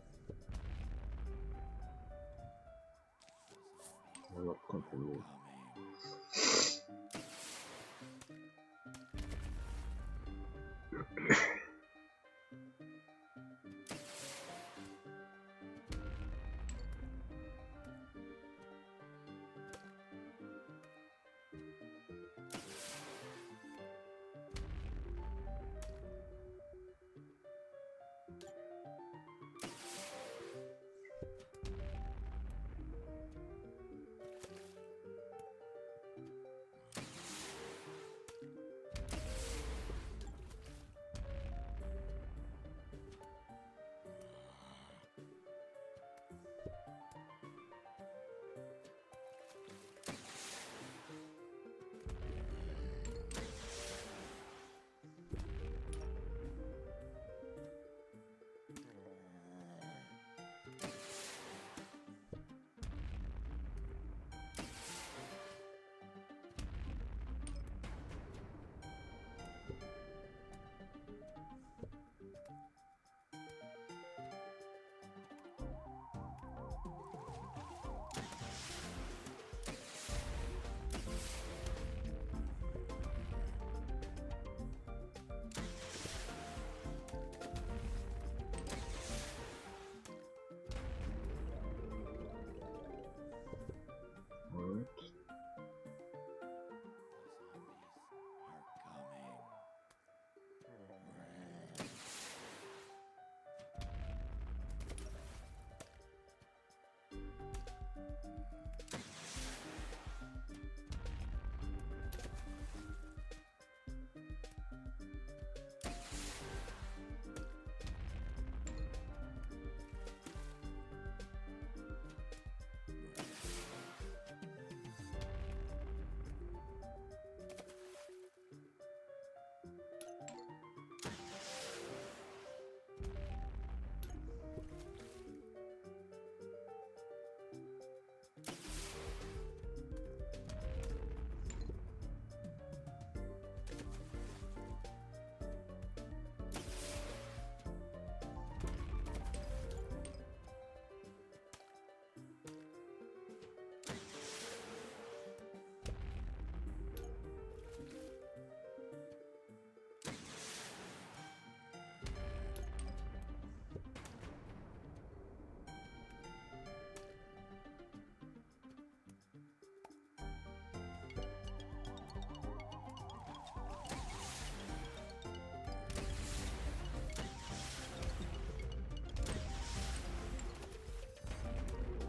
I love continue.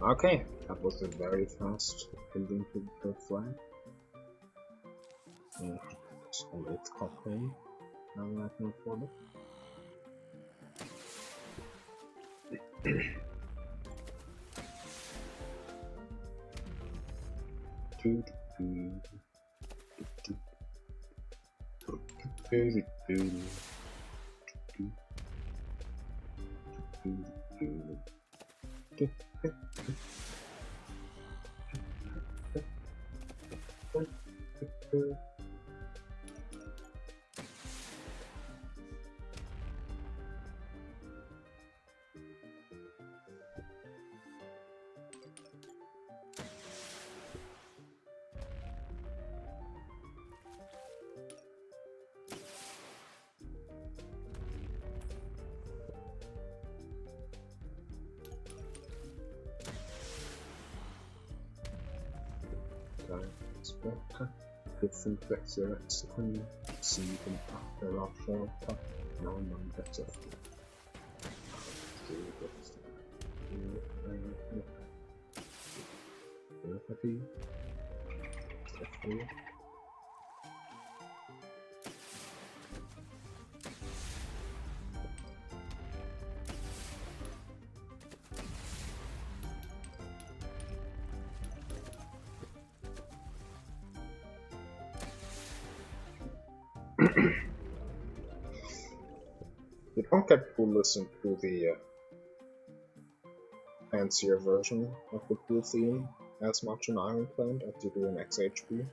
Okay, that was a very fast building to the flag. So it's cocktail. Now I can afford it. Different vectors can see them after our shortcut. Now I'm better. You don't get to listen to the fancier version of the pool theme as much in Ironplant as you do in XHP.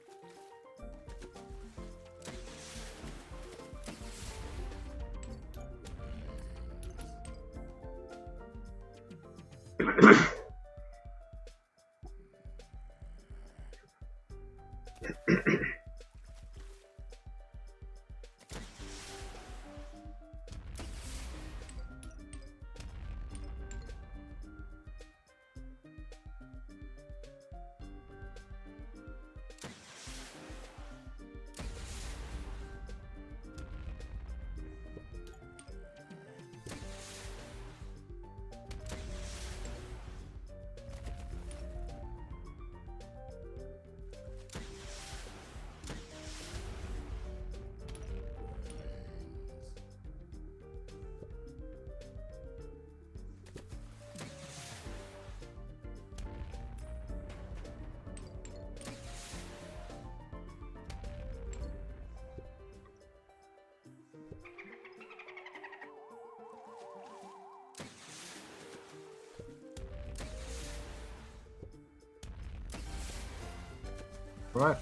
Right.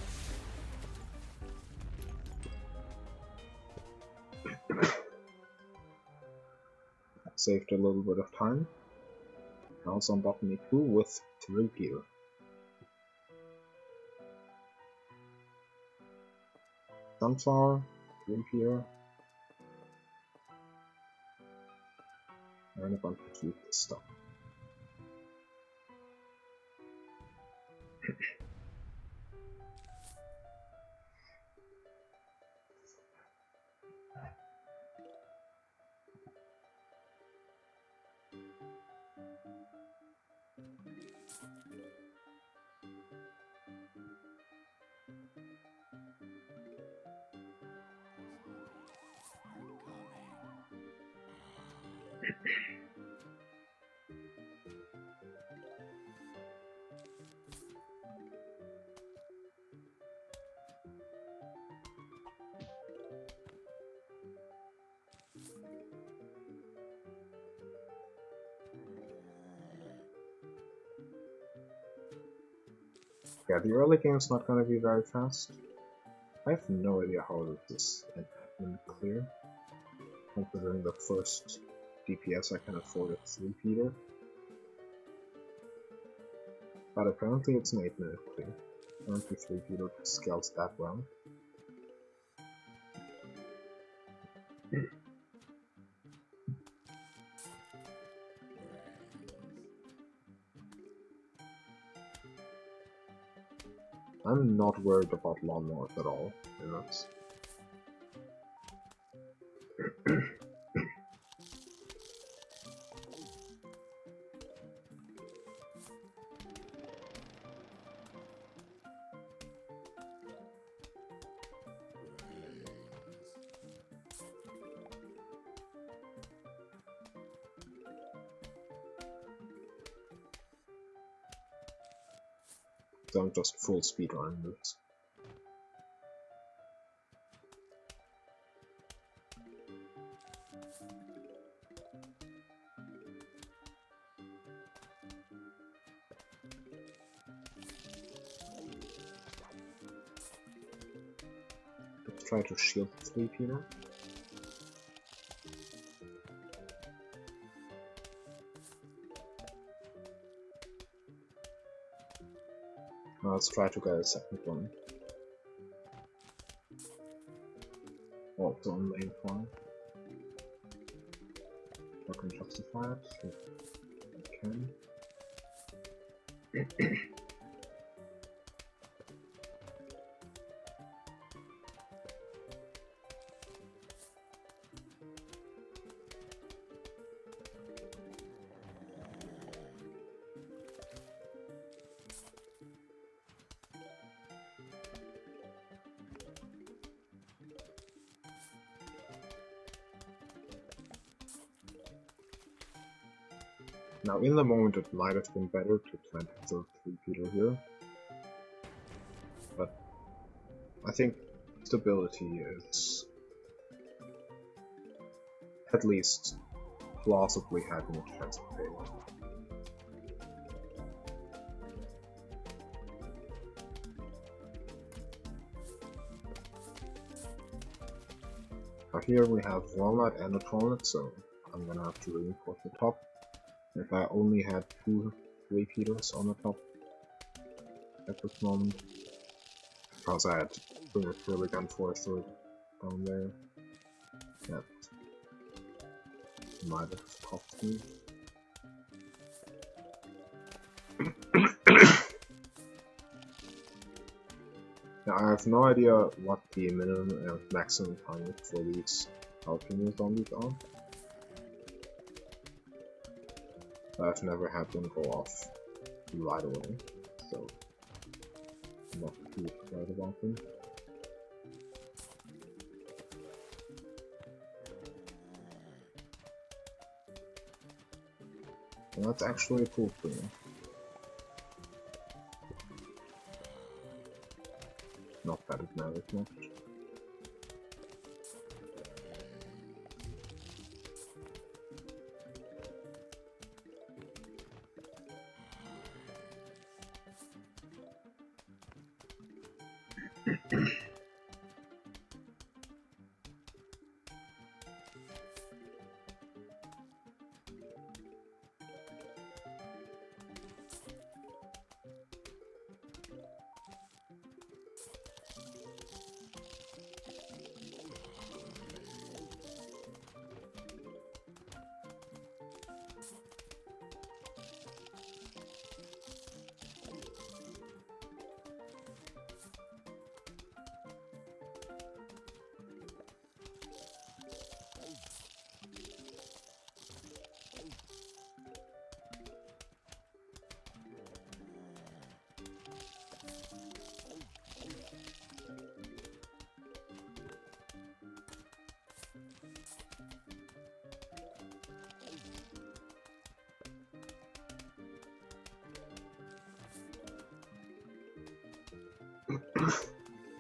Saved a little bit of time. Now Zomboss me 2 with 3 gear. Sunflower, 3 gear. And a bunch of cute stuff. Yeah, the early game's not gonna be very fast. I have no idea how this is admin clear, considering the first DPS I can afford a 3-peater. But apparently it's an 8-minute clear. Apparently 3-peater scales that well. I'm not worried about lawnmowers at all, you know. them just full speedrun moves. Let's try to shield the 3-peater. Let's try to get a second one. Also on main farm. I can justify it if I can. Now, in the moment, it might have been better to plant the 3-peater here, but I think stability is at least plausibly having a chance of failing. Now here we have walnut and a walnut, so I'm gonna have to reinforce the top. If I only had 2 3-peaters on the top at this moment, because I had to bring a really unfortunate down there, that might have cost me. Now I have no idea what the minimum and maximum time for these jalapeno zombies are. I've never had them go off right away, so I'm not too excited about them. And that's actually a cool thing. Not that it matters much.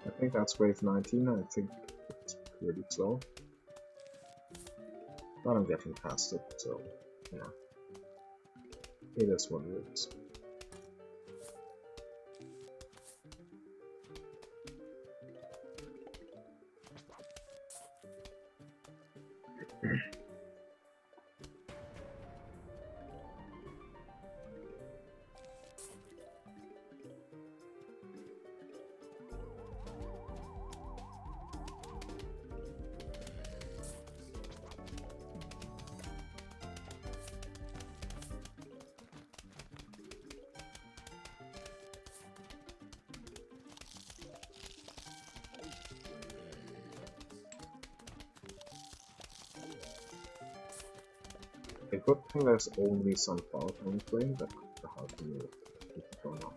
I think that's wave 19, I think it's pretty slow. But I'm getting past it, so yeah. It is what it is. A good thing there's only sunflower on the flame that could help me keep it going off.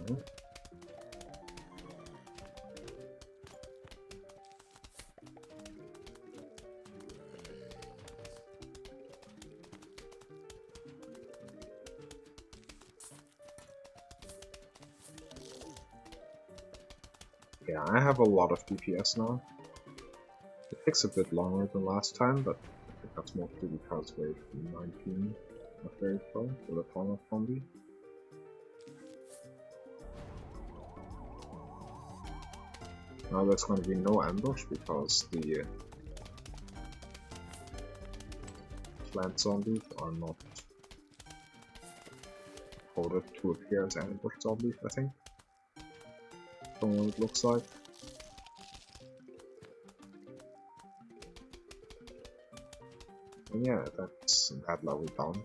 know. Yeah, I have a lot of DPS now. It takes a bit longer than last time, but I think that's mostly because wave 19 was very slow with a ton of zombie. Now there's going to be no ambush because the plant zombies are not coded to appear as ambush zombies, I think. From what it looks like. And yeah, that's that level down.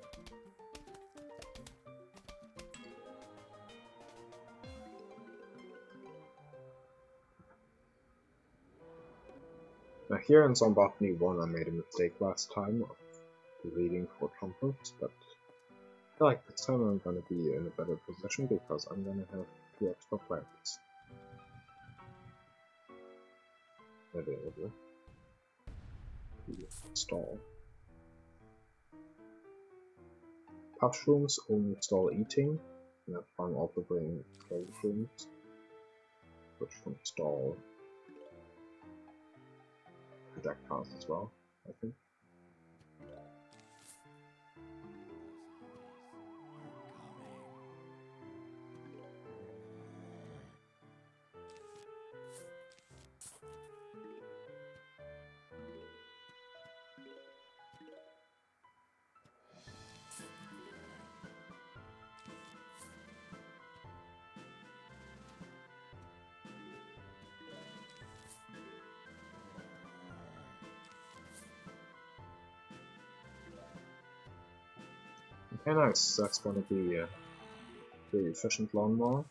Now here in Zomboss 1 I made a mistake last time of reading for trumpets, but I feel like this time I'm gonna be in a better position because I'm gonna have 2 extra plants available to install. Mushrooms only install eating, and that's why I'm also bringing scale shrooms, which can install projectiles as well, I think. Okay, nice. That's going to be a very efficient lawnmower.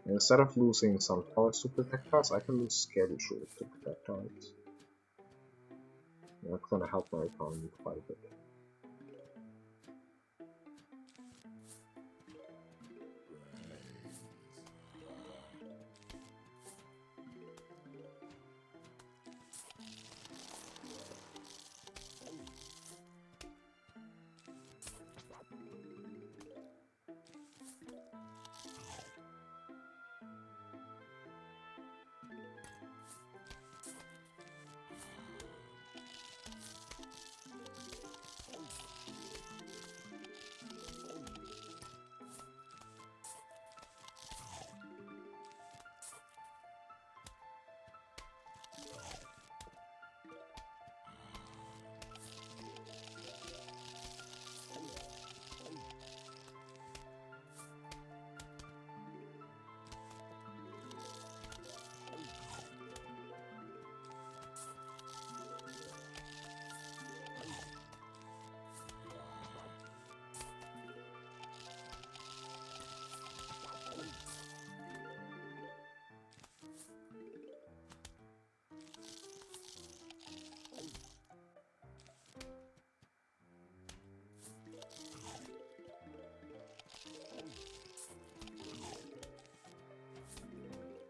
And instead of losing some towers to projectiles, I can lose scary shoots to projectiles. That's going to help my economy quite a bit.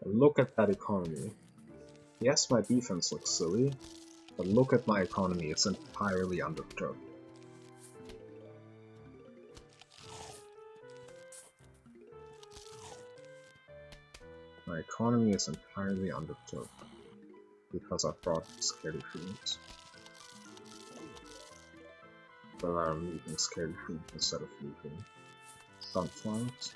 And look at that economy. Yes, my defense looks silly, but look at my economy, it's entirely undisturbed. My economy is entirely undisturbed because I brought scary fruits. But I'm using scary fruit instead of using sunflowers.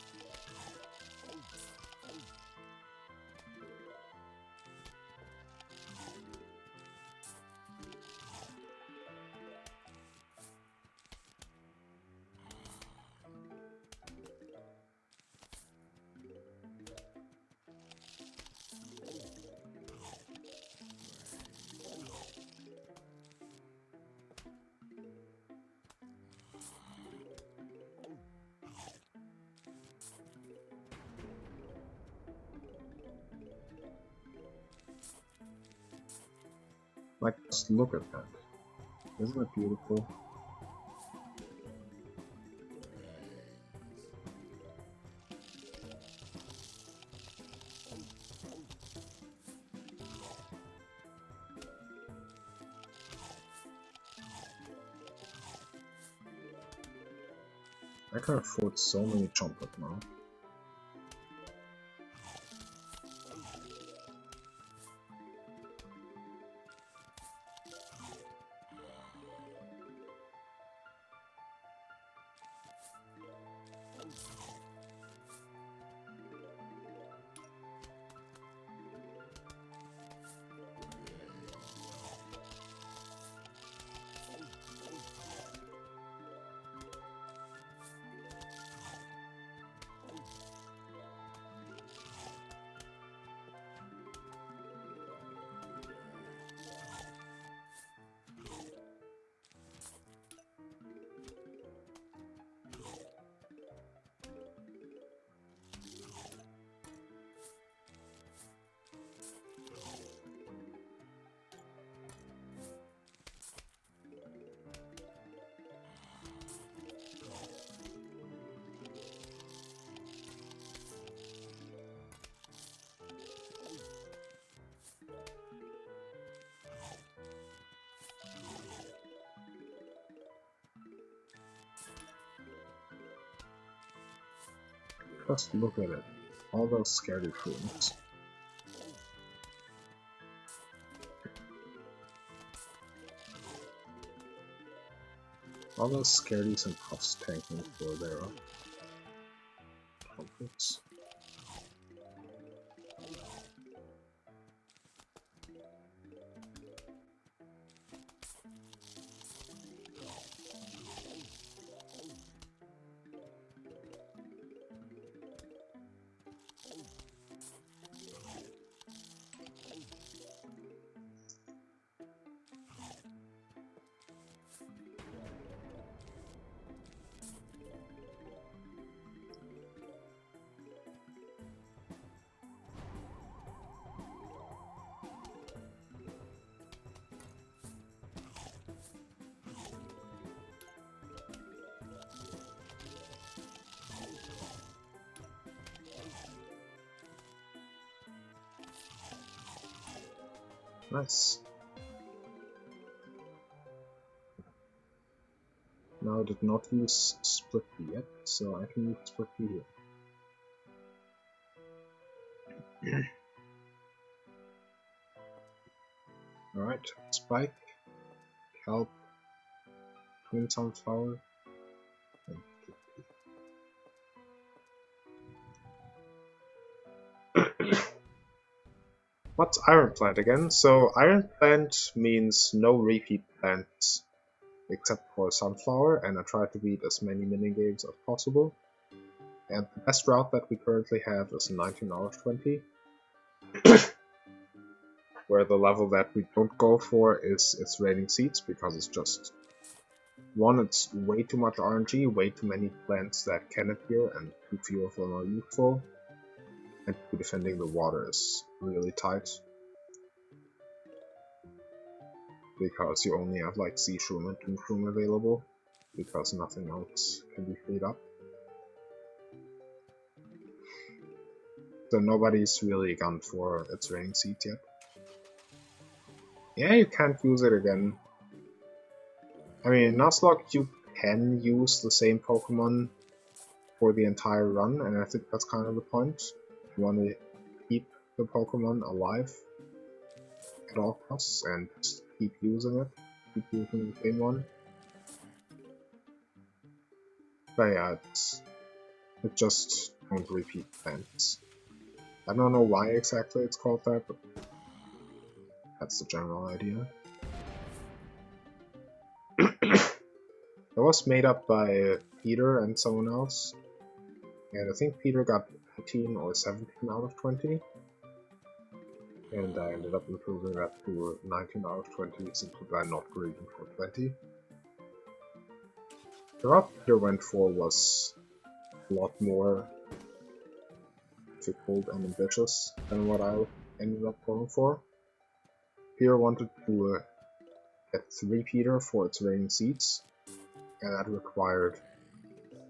Like, just look at that. Isn't it beautiful? I can afford so many chompers now. Just look at it. All those scary things. All those scaries and puffs tanking for their conflicts. Nice. Now I did not use split B yet, so I can use split B here. Alright, Spike, Kelp, Twin Sunflower, and What's Ironplant again? So Ironplant means no repeat plants except for Sunflower, and I try to beat as many minigames as possible. And the best route that we currently have is 19 hours 20, where the level that we don't go for is it's raining seeds, because it's just one, it's way too much RNG, way too many plants that can appear, and too few of them are useful. And defending the water is really tight, because you only have like Sea Shroom and Tomb Shroom available, because nothing else can be freed up. So nobody's really gone for its raining seeds yet. Yeah, you can't use it again. I mean, in Nuzlocke you can use the same Pokemon for the entire run, and I think that's kind of the point. You want to keep the Pokemon alive at all costs and keep using it, keep using the same one. But yeah, it just don't repeat plants. I don't know why exactly it's called that, but that's the general idea. It was made up by Peter and someone else, and I think Peter got 18 or 17 out of 20, and I ended up improving that to 19 out of 20 simply by not greeding for 20. The route Peter went for was a lot more difficult and ambitious than what I ended up going for. Peter wanted to get 3-peater for its rain seeds, and that required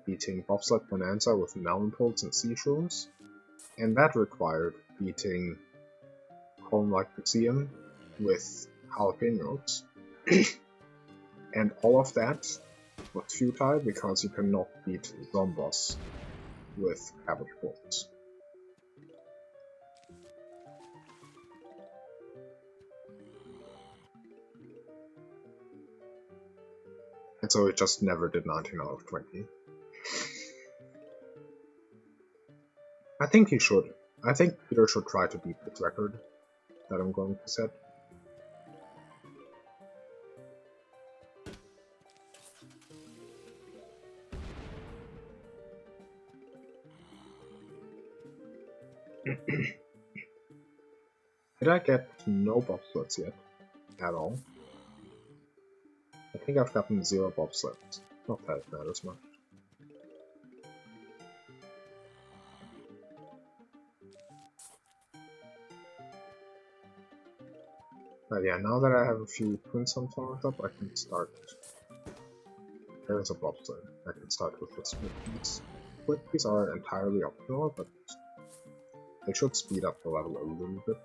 beating Bobsled Bonanza with Melon Pulse and Sea Shrooms, and that required beating Corn Like Lyceum with Jalapenos. And all of that was futile because you cannot beat Zomboss with Cabbage Bolts. And so it just never did 19 out of 20. I think he should. I think Peter should try to beat this record that I'm going to set. Did I get no bobsleds yet? At all? I think I've gotten 0 bobsleds. Not that it matters much. But yeah, now that I have a few Twin Sunflowers up, I can start. There's a bobsled. I can start with the split peas. Split peas are entirely optional, but they should speed up the level a little bit.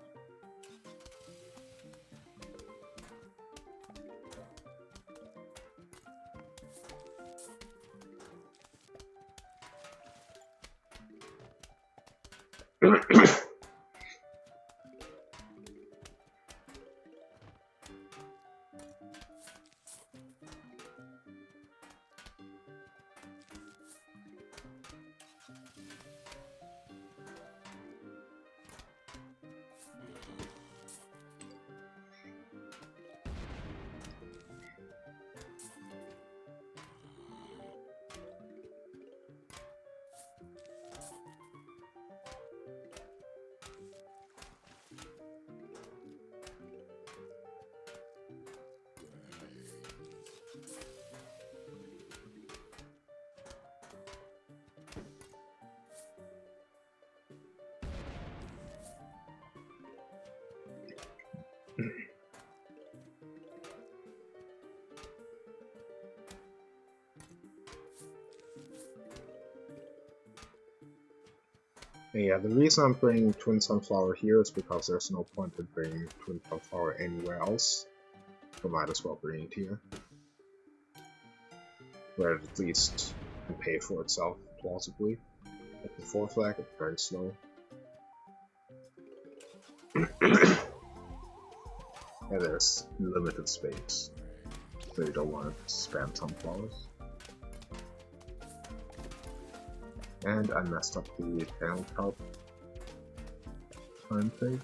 Yeah, the reason I'm bringing Twin Sunflower here is because there's no point in bringing Twin Sunflower anywhere else. So might as well bring it here. Where it at least can pay for itself, plausibly. At the 4th flag, it's very slow. And there's limited space, so you don't want to spam sunflowers. And I messed up the tail carp time thing.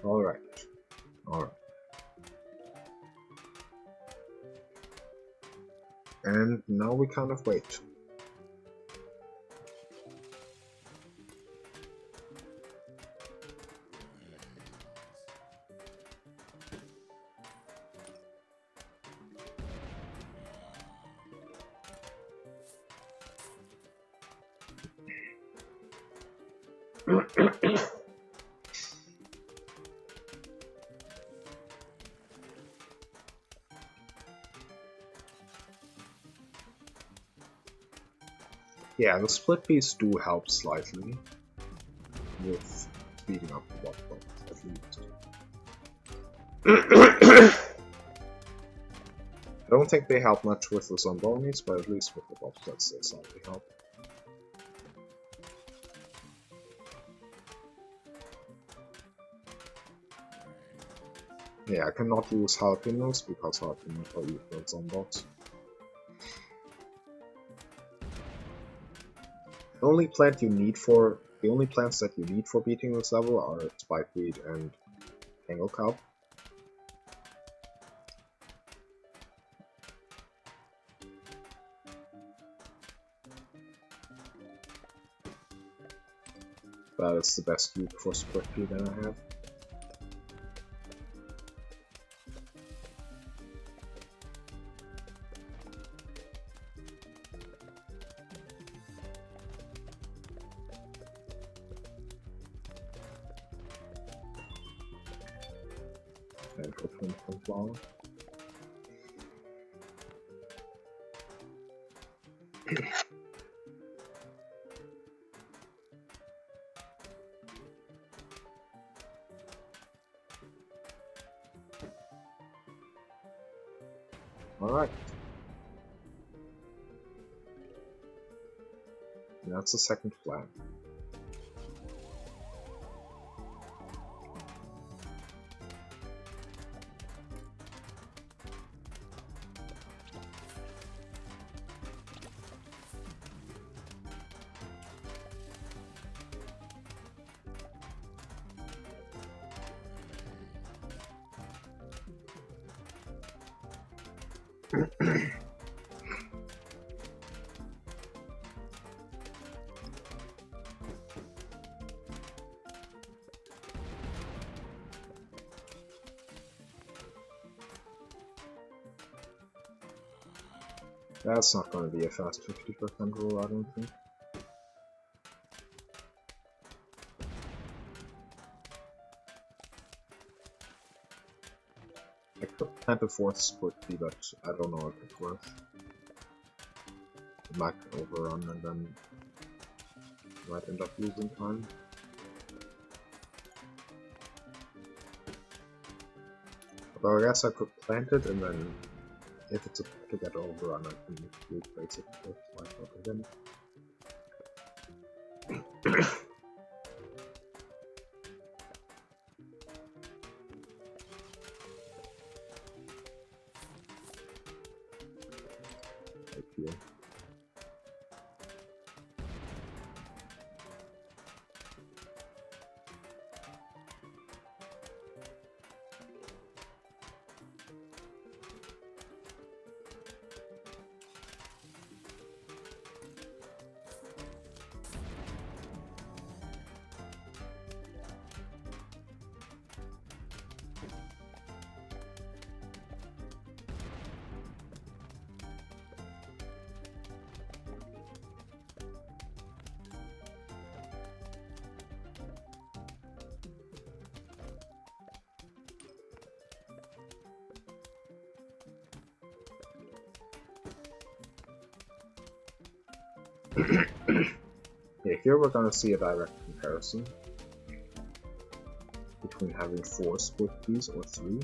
Alright. And now we kind of wait. Yeah, the split peas do help slightly with speeding up the block at least. I don't think they help much with the Zombonis, but at least with the bobsleds they slightly help. Yeah, I cannot use jalapenos because jalapenos are used for Zomboss. The only plant you need for the only plants that you need for beating this level are Spikeweed and Tanglecow. That is the best loop for Spikeweed that I have. And for Flower. Alright. That's the second plan. That's not going to be a fast 50% roll, I don't think. I could plant a fourth Spikeweed, but I don't know if it's worth. It might overrun and then might end up losing time. Although I guess I could plant it and then if it's about to get overrun, I can replace it with Spikeweed again. Right here. Yeah, here we're gonna see a direct comparison between having 4 Spikeweeds or 3.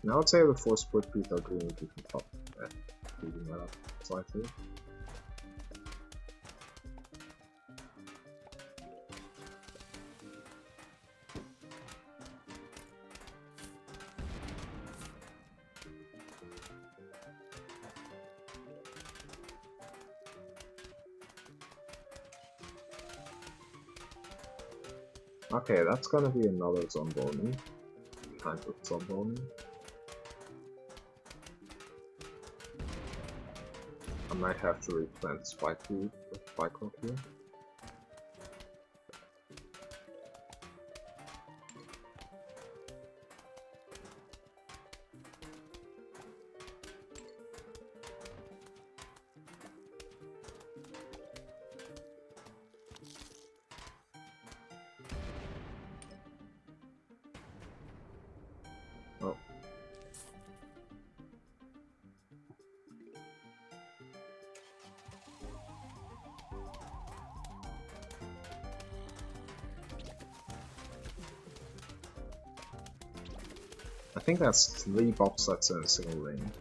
And I would say the 4 Spikeweeds are doing a decent job at speeding that up slightly. Okay, that's gonna be another Zomboss. Kind of Zomboss. I might have to replant Spikeweed with Spikeweed here. Oh. I think that's 3 box sets in a single ring.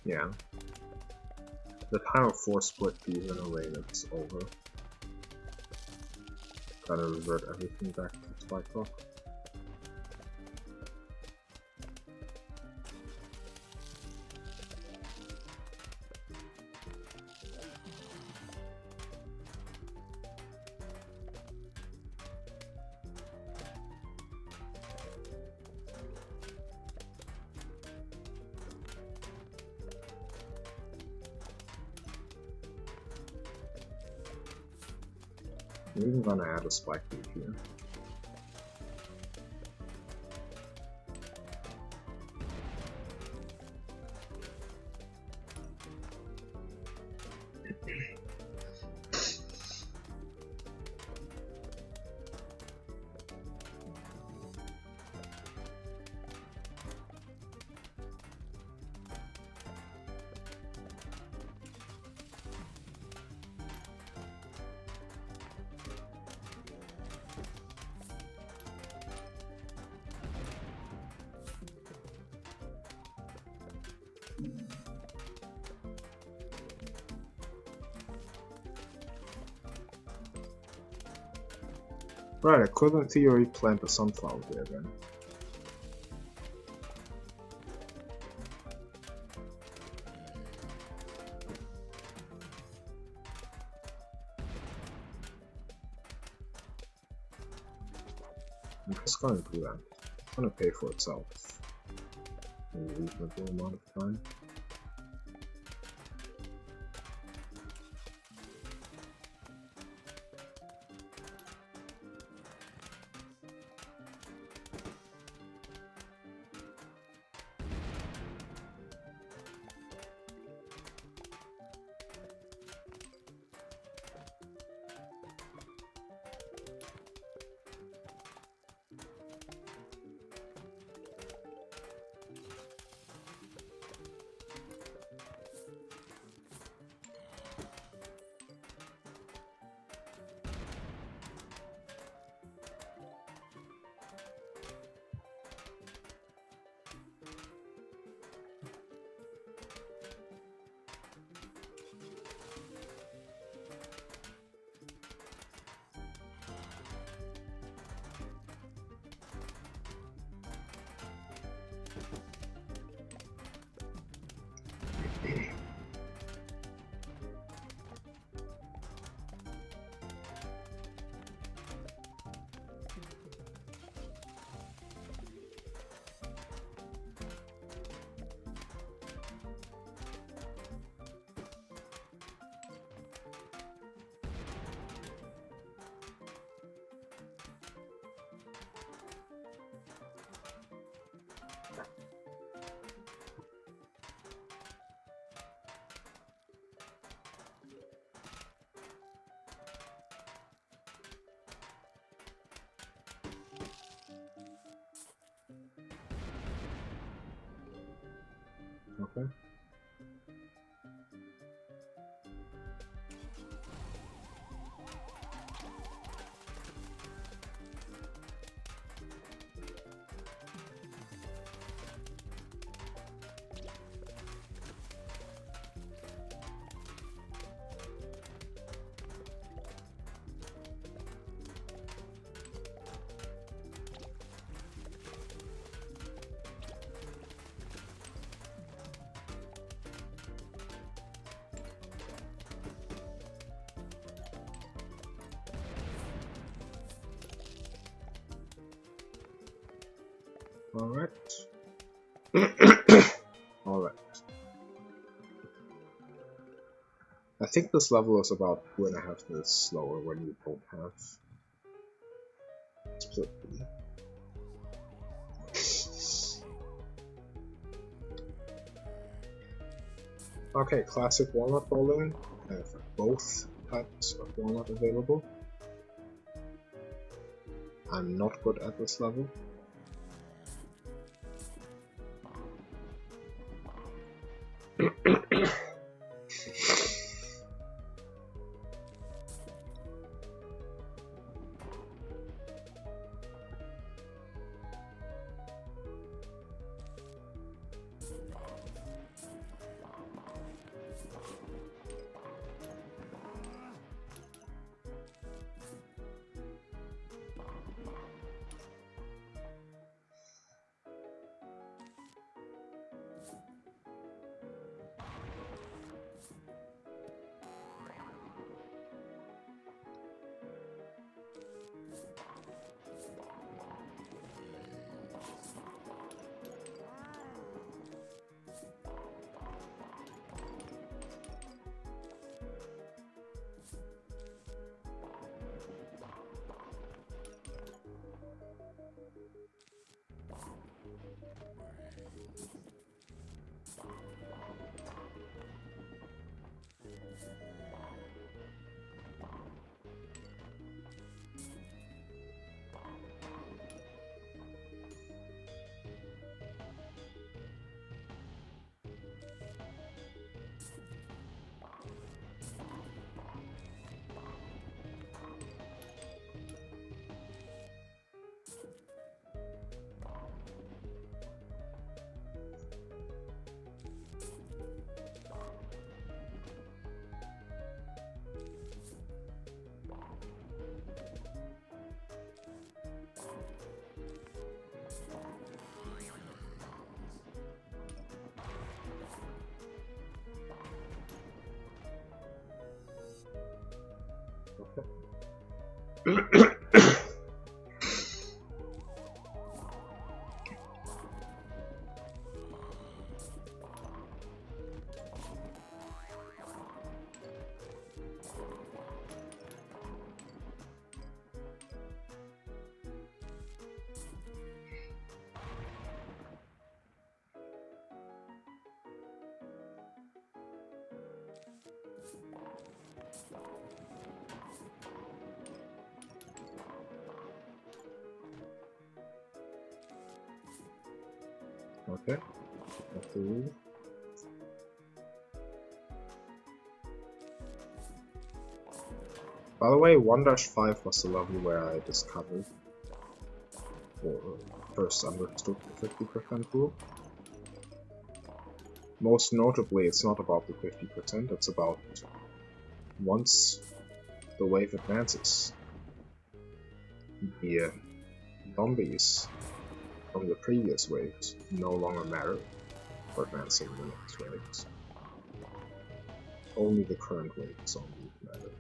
Yeah. The time of force split is in a way that's over. Gotta revert everything back to Spike Rock. I'm even gonna add a spike loop here. Right, I could in theory plant a sunflower there then. I'm just gonna do that. It's gonna pay for itself in a reasonable amount of time. Okay. Alright. Alright. I think this level is about 2.5 minutes slower when you don't have split B. Okay, classic walnut bowling. I have both types of walnut available. I'm not good at this level. Okay. Okay. By the way, 1-5 was the level where I discovered or first understood the 50% rule. Most notably, it's not about the 50%, it's about once the wave advances, the zombies from the previous waves no longer matter for advancing the next waves. Only the current wave zombies matter.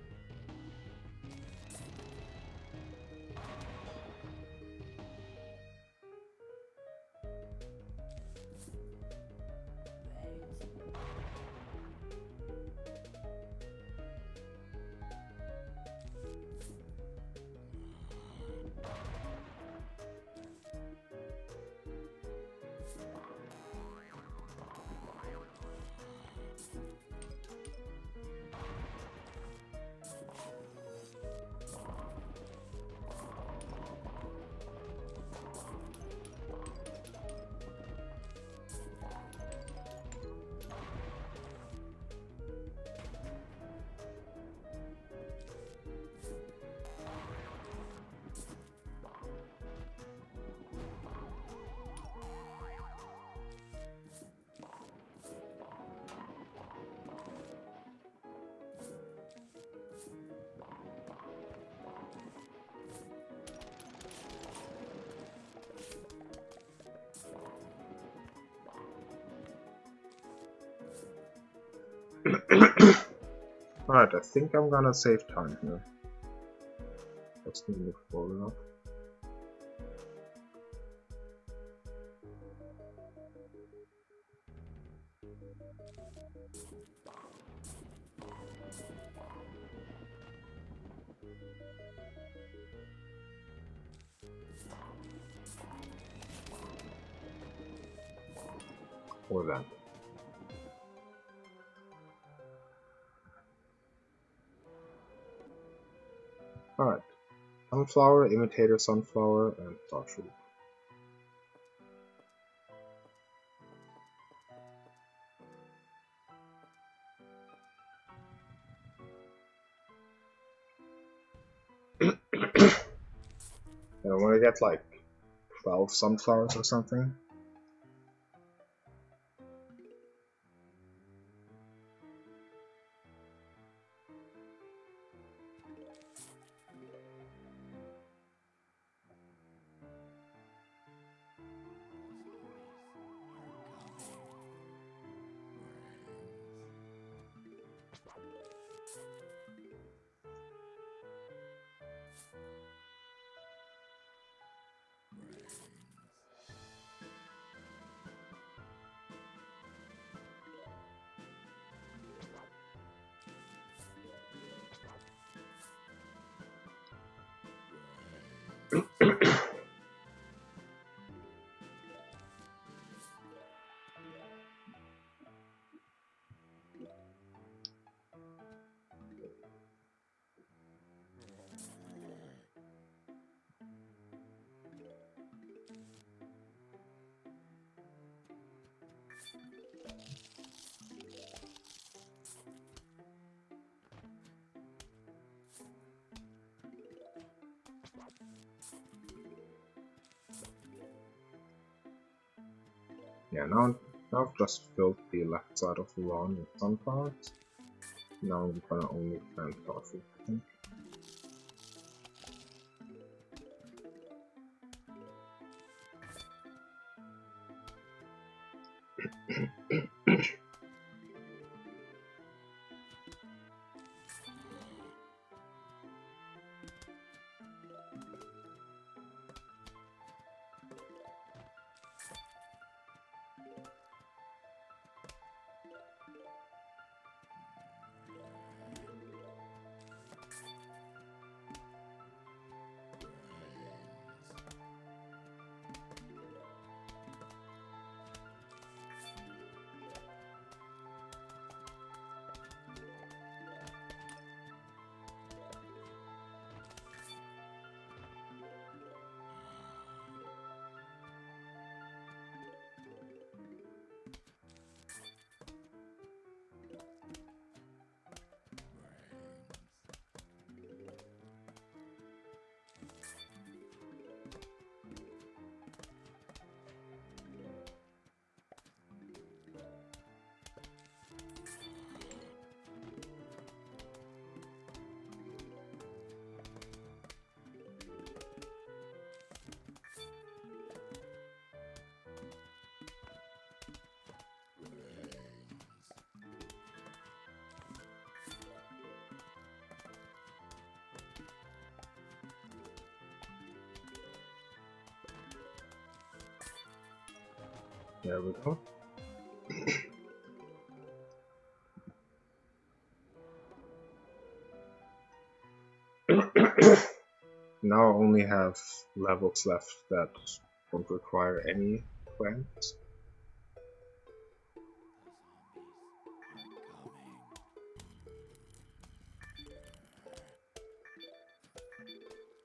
Alright, I think I'm gonna save time here. Let's move forward up. Or that. Alright. Sunflower, imitator sunflower, and starshroot. And I want to get like 12 sunflowers or something. Yeah, now I've just filled the left side of the lawn with sunflowers. Now I'm gonna only plant starfruit, I think. There we go. Now I only have levels left that don't require any plants.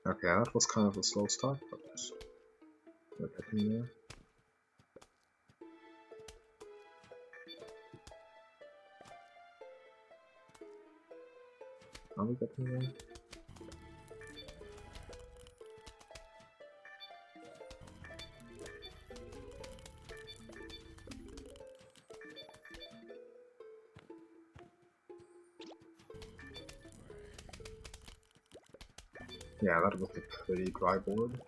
Okay, that was kind of a slow start, but we're getting there. Are we getting there? Yeah, that was a pretty dry board.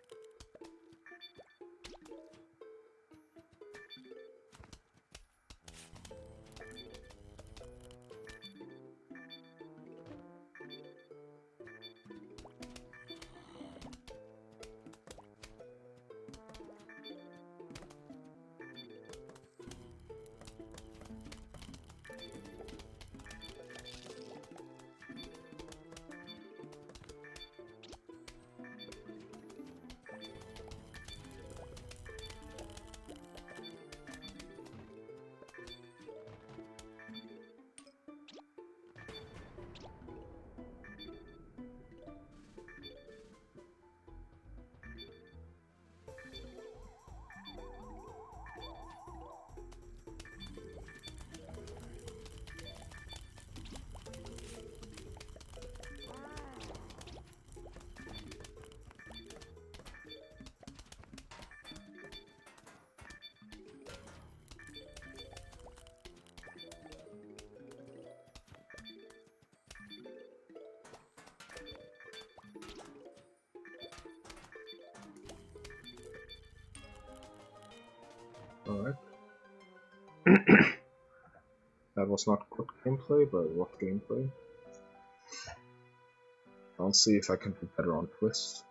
Alright. That was not good gameplay, but what gameplay? I'll see if I can do better on twists.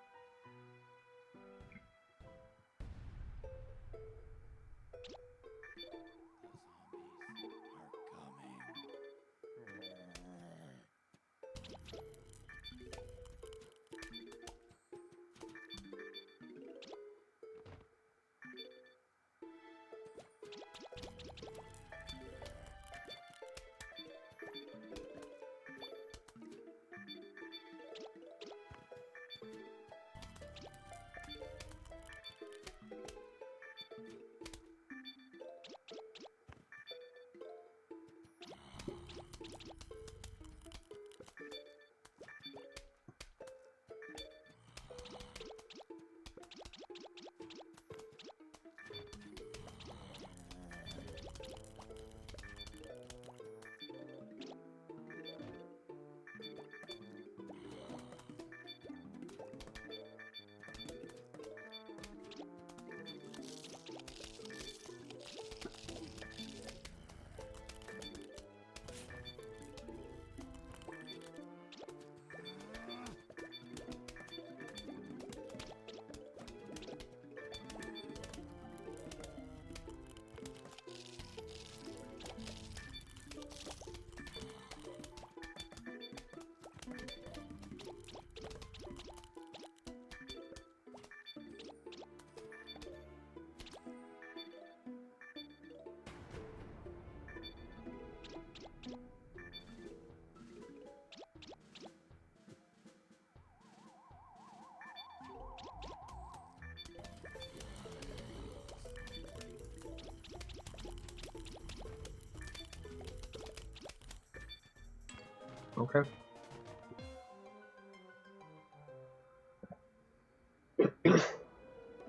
Okay.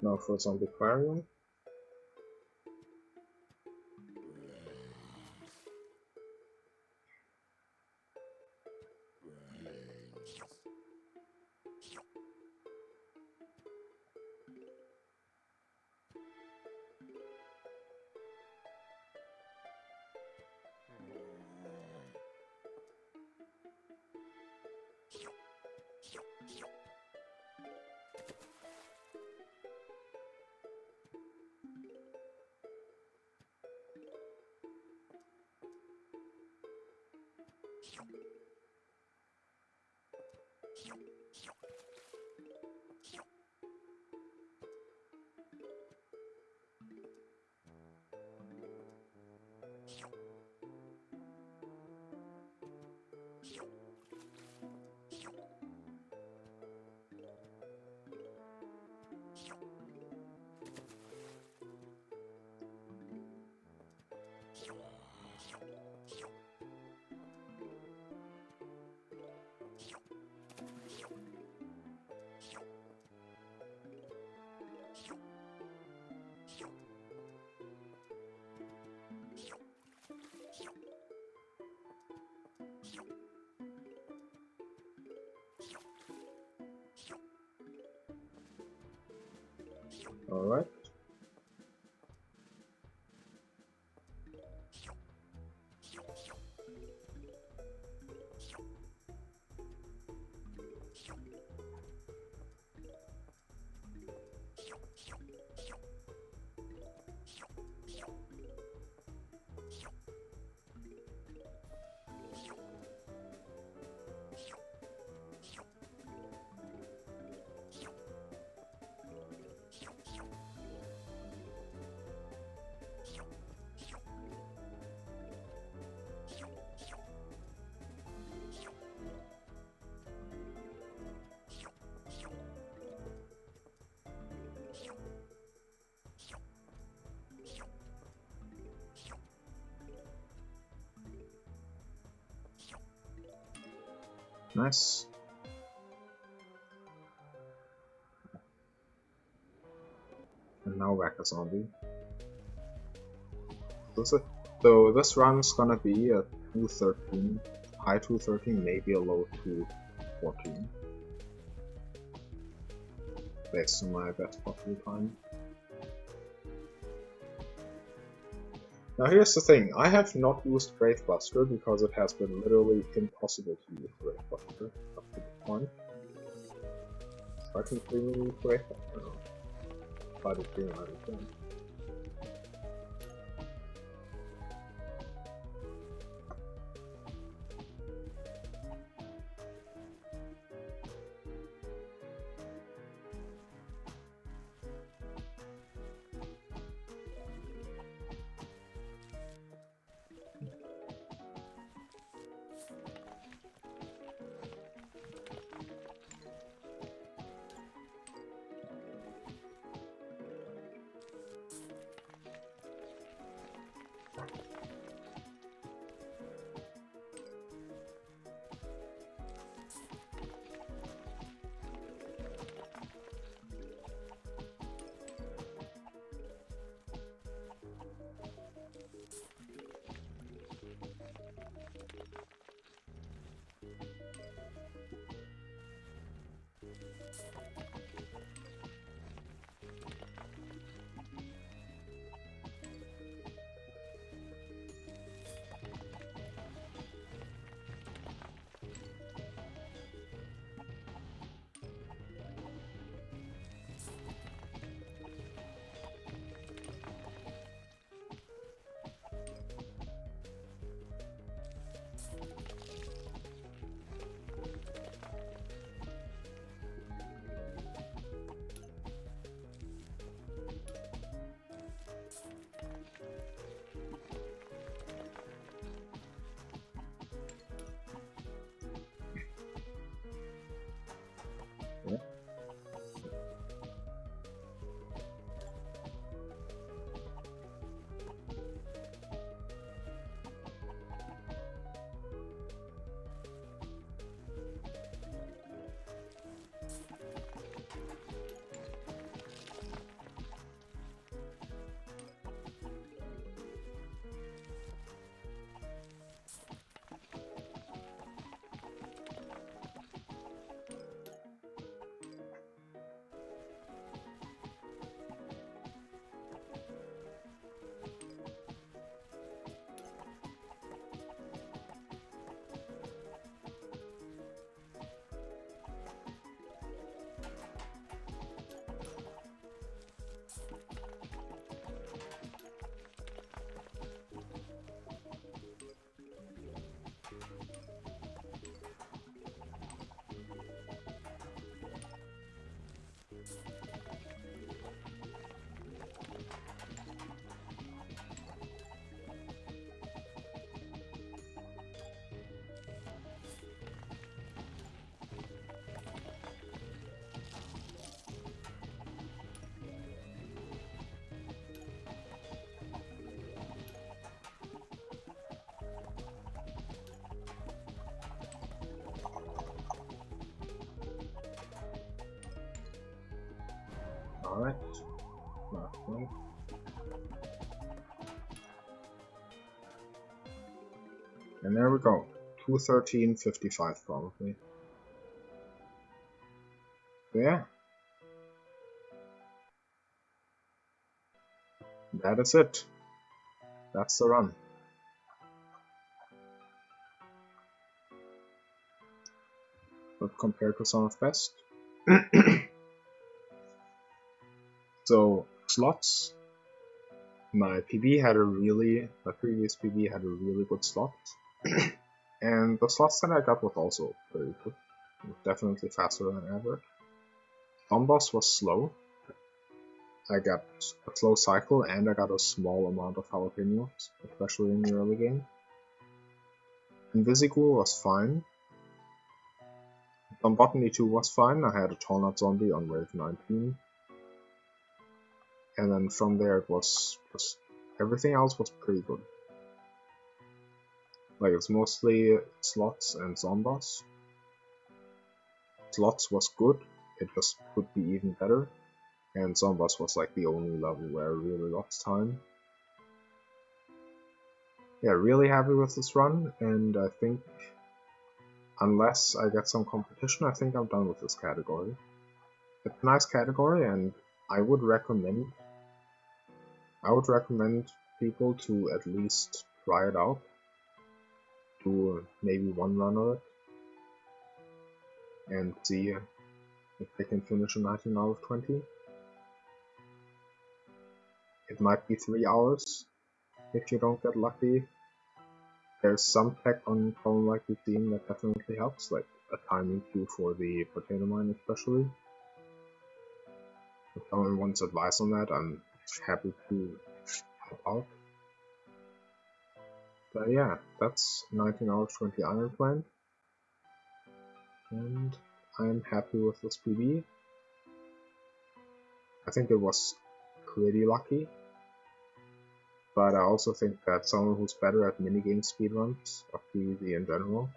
Now for zombie aquarium. Alright. Nice. And now whack a zombie. So this run's gonna be a 213, high 213, maybe a low 214. Based on my best possible time. Now here's the thing, I have not used Gravebuster because it has been literally impossible to use Gravebuster up to this point. Try to freely use Gravebuster now. Try to bring out again. Alright. Last one. And there we go. 213.55 probably. So yeah. That is it. That's the run. But compared to some of best. So slots. My previous PB had a really good slot. And the slots that I got was also very good. Definitely faster than average. Zomboss was slow. I got a slow cycle and I got a small amount of jalapenos, especially in the early game. Invisicool was fine. Zombotany 2 was fine. I had a Tornado Zombie on wave 19. And then from there it was just everything else was pretty good. Like it's mostly slots and Zomboss. Slots was good, it just could be even better. And Zomboss was like the only level where I really lost time. Yeah, really happy with this run, and I think unless I get some competition, I think I'm done with this category. It's a nice category, and I would recommend people to at least try it out. Do maybe one run of it, and see if they can finish a 19 out of 20. It might be 3 hours if you don't get lucky. There's some tech on column like you've seen that definitely helps, like a timing queue for the potato mine especially. If someone wants advice on that, I'm happy to help out. But yeah, that's 19 out of 20 Ironplant. And I'm happy with this PB. I think it was pretty lucky. But I also think that someone who's better at minigame speedruns of PvZ in general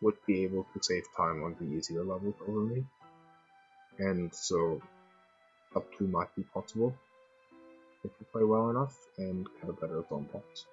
would be able to save time on the easier levels over me. And so up 2 might be possible if you play well enough and get a better Zomboss.